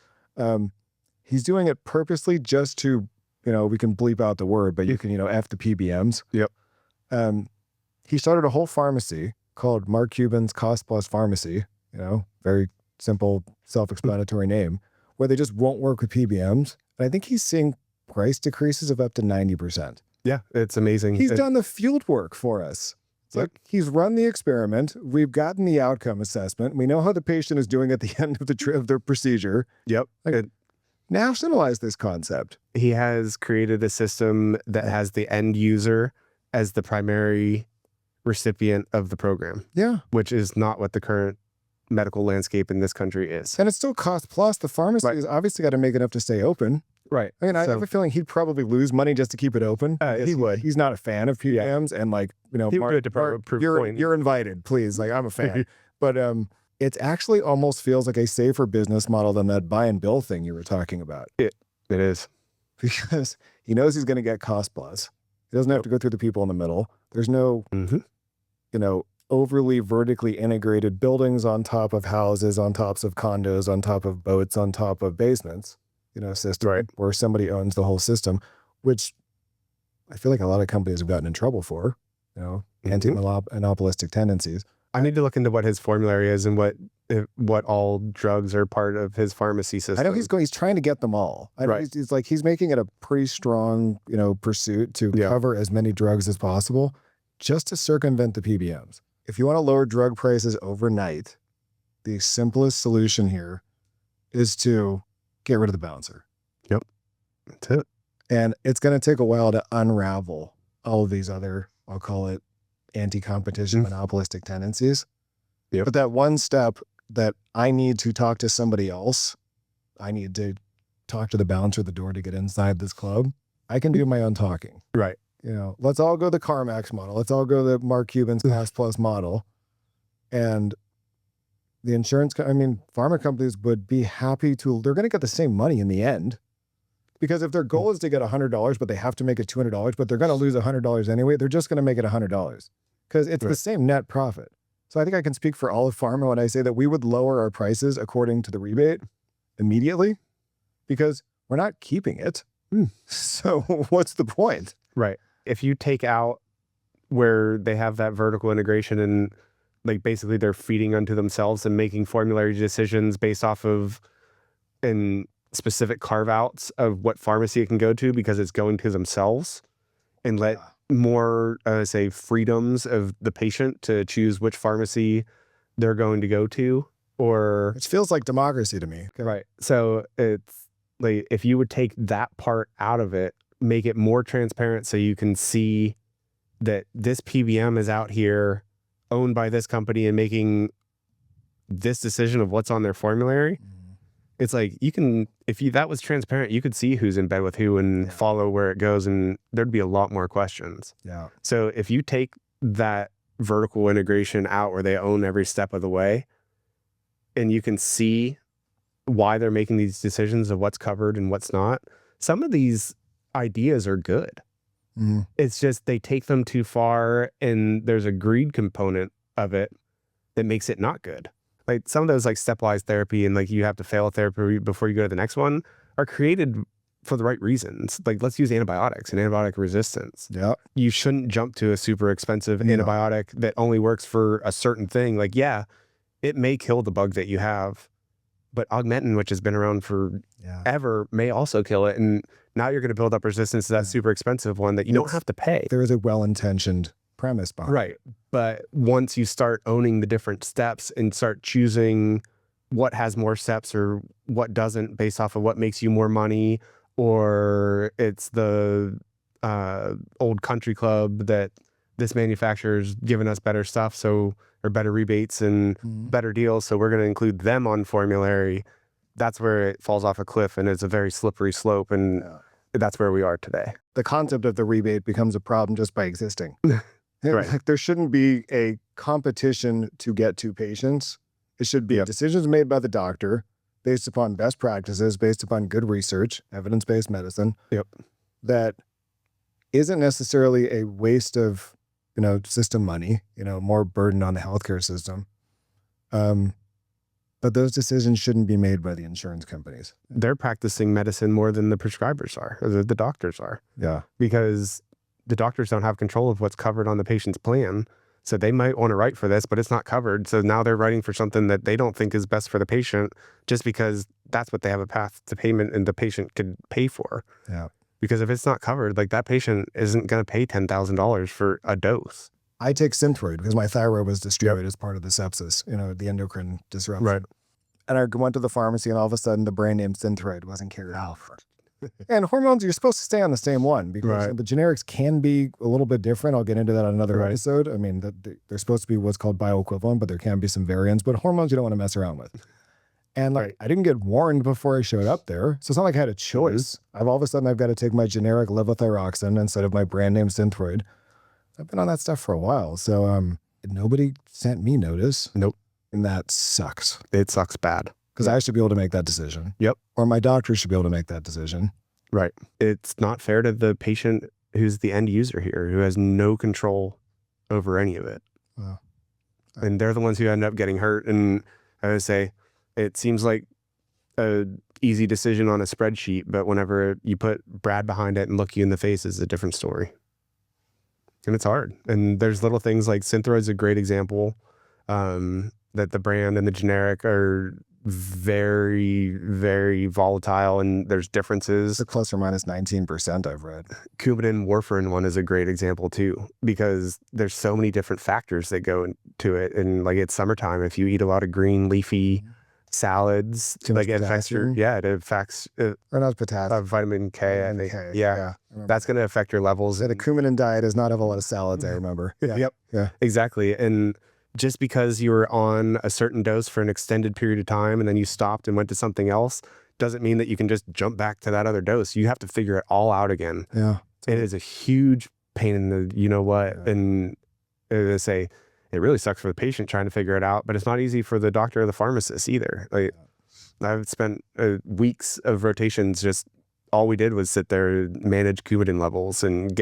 He's doing it purposely just to, we can bleep out the word, but you can, F the PBMs. Yep. He started a whole pharmacy called Mark Cuban's Cost Plus Pharmacy, very simple, self-explanatory name, where they just won't work with PBMs. And I think he's seeing price decreases of up to 90%. Yeah, it's amazing. He's done the field work for us. Look, he's run the experiment. We've gotten the outcome assessment. We know how the patient is doing at the end of the procedure. Yep. Nationalize this concept. He has created a system that has the end user as the primary recipient of the program. Yeah. Which is not what the current medical landscape in this country is. And it's still cost plus. The pharmacy has obviously got to make enough to stay open. Right. I mean, I have a feeling he'd probably lose money just to keep it open. He would. He's not a fan of PBMs, and like, you know, He would do it to prove point. you're invited, please. Like, I'm a fan, but it actually almost feels like a safer business model than that buy and bill thing you were talking about. It is, because he knows he's going to get cost plus. He doesn't have to go through the people in the middle. There's no, you know, overly vertically integrated buildings on top of houses, on tops of condos, on top of boats, on top of basements, you know, system where somebody owns the whole system, which I feel like a lot of companies have gotten in trouble for, you know, anti-monopolistic tendencies. I need to look into what his formulary is and what all drugs are part of his pharmacy system. I know he's trying to get them all. He's making it a pretty strong, you know, pursuit to cover as many drugs as possible just to circumvent the PBMs. If you want to lower drug prices overnight, the simplest solution here is to get rid of the bouncer. Yep. That's it. And it's going to take a while to unravel all of these other, I'll call it, anti-competition monopolistic tendencies. But that one step that I need to talk to somebody else, I need to talk to the bouncer at the door to get inside this club, I can do my own talking. Right. You know, let's all go the CarMax model. Let's all go the Mark Cuban's Pass Plus model. And the pharma companies would be happy to, they're going to get the same money in the end. Because if their goal is to get $100, but they have to make it $200, but they're going to lose $100 anyway, they're just going to make it $100 because it's the same net profit. So I think I can speak for all of pharma when I say that we would lower our prices according to the rebate immediately because we're not keeping it. So what's the point? Right. If you take out where they have that vertical integration and like basically they're feeding unto themselves and making formulary decisions based off of specific carve-outs of what pharmacy it can go to because it's going to themselves and let more, say, freedoms of the patient to choose which pharmacy they're going to go to, or... It feels like democracy to me. Right. So it's like, if you would take that part out of it, make it more transparent so you can see that this PBM is out here owned by this company and making this decision of what's on their formulary. It's like if that was transparent, you could see who's in bed with who and follow where it goes, and there'd be a lot more questions. Yeah. So if you take that vertical integration out where they own every step of the way, and you can see why they're making these decisions of what's covered and what's not, some of these ideas are good. It's just they take them too far, and there's a greed component of it that makes it not good. Like some of those like stepwise therapy and like you have to fail therapy before you go to the next one are created for the right reasons. Like let's use antibiotics and antibiotic resistance. Yeah. You shouldn't jump to a super expensive antibiotic that only works for a certain thing. Like, yeah, it may kill the bug that you have, but Augmentin, which has been around for ever, may also kill it. And now you're going to build up resistance to that super expensive one that you don't have to pay. There is a well-intentioned premise behind it. But once you start owning the different steps and start choosing what has more steps or what doesn't based off of what makes you more money, or it's the old country club that this manufacturer's given us better stuff, or better rebates and better deals, so we're going to include them on formulary, that's where it falls off a cliff and it's a very slippery slope, and that's where we are today. The concept of the rebate becomes a problem just by existing. Like, there shouldn't be a competition to get to patients. It should be decisions made by the doctor based upon best practices, based upon good research, evidence-based medicine. That isn't necessarily a waste of, system money, more burden on the healthcare system. But those decisions shouldn't be made by the insurance companies. They're practicing medicine more than the prescribers are, or the doctors are. Yeah. Because the doctors don't have control of what's covered on the patient's plan. So they might want to write for this, but it's not covered. So now they're writing for something that they don't think is best for the patient just because that's what they have a path to payment and the patient could pay for. Yeah. Because if it's not covered, like that patient isn't going to pay $10,000 for a dose. I take Synthroid because my thyroid was destroyed as part of the sepsis, the endocrine disruption. Right. And I went to the pharmacy and all of a sudden the brand name Synthroid wasn't carried out. And hormones, you're supposed to stay on the same one because the generics can be a little bit different. I'll get into that on another episode. I mean, they're supposed to be what's called bioequivalent, but there can be some variants. But hormones you don't want to mess around with. And like, I didn't get warned before I showed up there. So it's not like I had a choice. All of a sudden I've got to take my generic levothyroxine instead of my brand name Synthroid. I've been on that stuff for a while. So nobody sent me notice. Nope. And that sucks. It sucks bad. Because I should be able to make that decision. Yep. Or my doctor should be able to make that decision. Right. It's not fair to the patient who's the end user here, who has no control over any of it. Wow. And they're the ones who end up getting hurt. And I would say it seems like a easy decision on a spreadsheet, but whenever you put Brad behind it and look you in the face, is a different story. And it's hard. And there's little things like Synthroid's a great example, that the brand and the generic are very, very volatile, and there's differences. The plus or minus 19% I've read. Cuban and warfarin one is a great example too, because there's so many different factors that go into it. And like it's summertime, if you eat a lot of green leafy salads, like it affects your, it affects or not potassium, vitamin K, I think. K. Yeah. That's going to affect your levels. The Cuban diet does not have a lot of salads, I remember. Yep. Yeah. Exactly. And just because you were on a certain dose for an extended period of time and then you stopped and went to something else doesn't mean that you can just jump back to that other dose. You have to figure it all out again. Yeah. It is a huge pain in the you know what. Yeah. And they say it really sucks for the patient trying to figure it out, but it's not easy for the doctor or the pharmacist either. Like I've spent weeks of rotations, just all we did was sit there, manage Coumadin levels and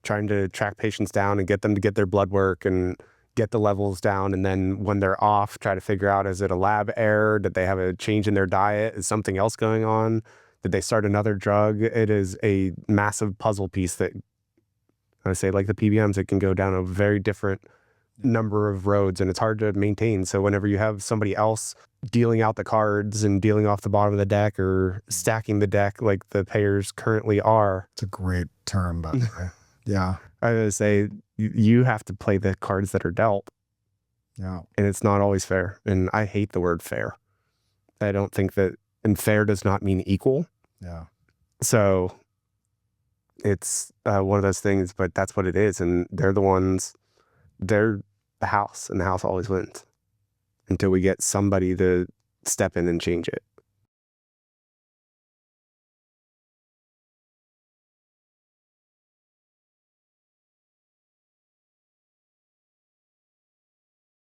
trying to track patients down and get them to get their blood work and get the levels down. And then when they're off, try to figure out, is it a lab error? Did they have a change in their diet? Is something else going on? Did they start another drug? It is a massive puzzle piece that I say, like the PBMs, it can go down a very different number of roads and it's hard to maintain. So whenever you have somebody else dealing out the cards and dealing off the bottom of the deck or stacking the deck like the payers currently are. It's a great term, by the way. Yeah. I would say you have to play the cards that are dealt. Yeah. And it's not always fair. And I hate the word fair. I don't think that, and fair does not mean equal. Yeah. So it's one of those things, but that's what it is. And they're the house, and the house always wins until we get somebody to step in and change it.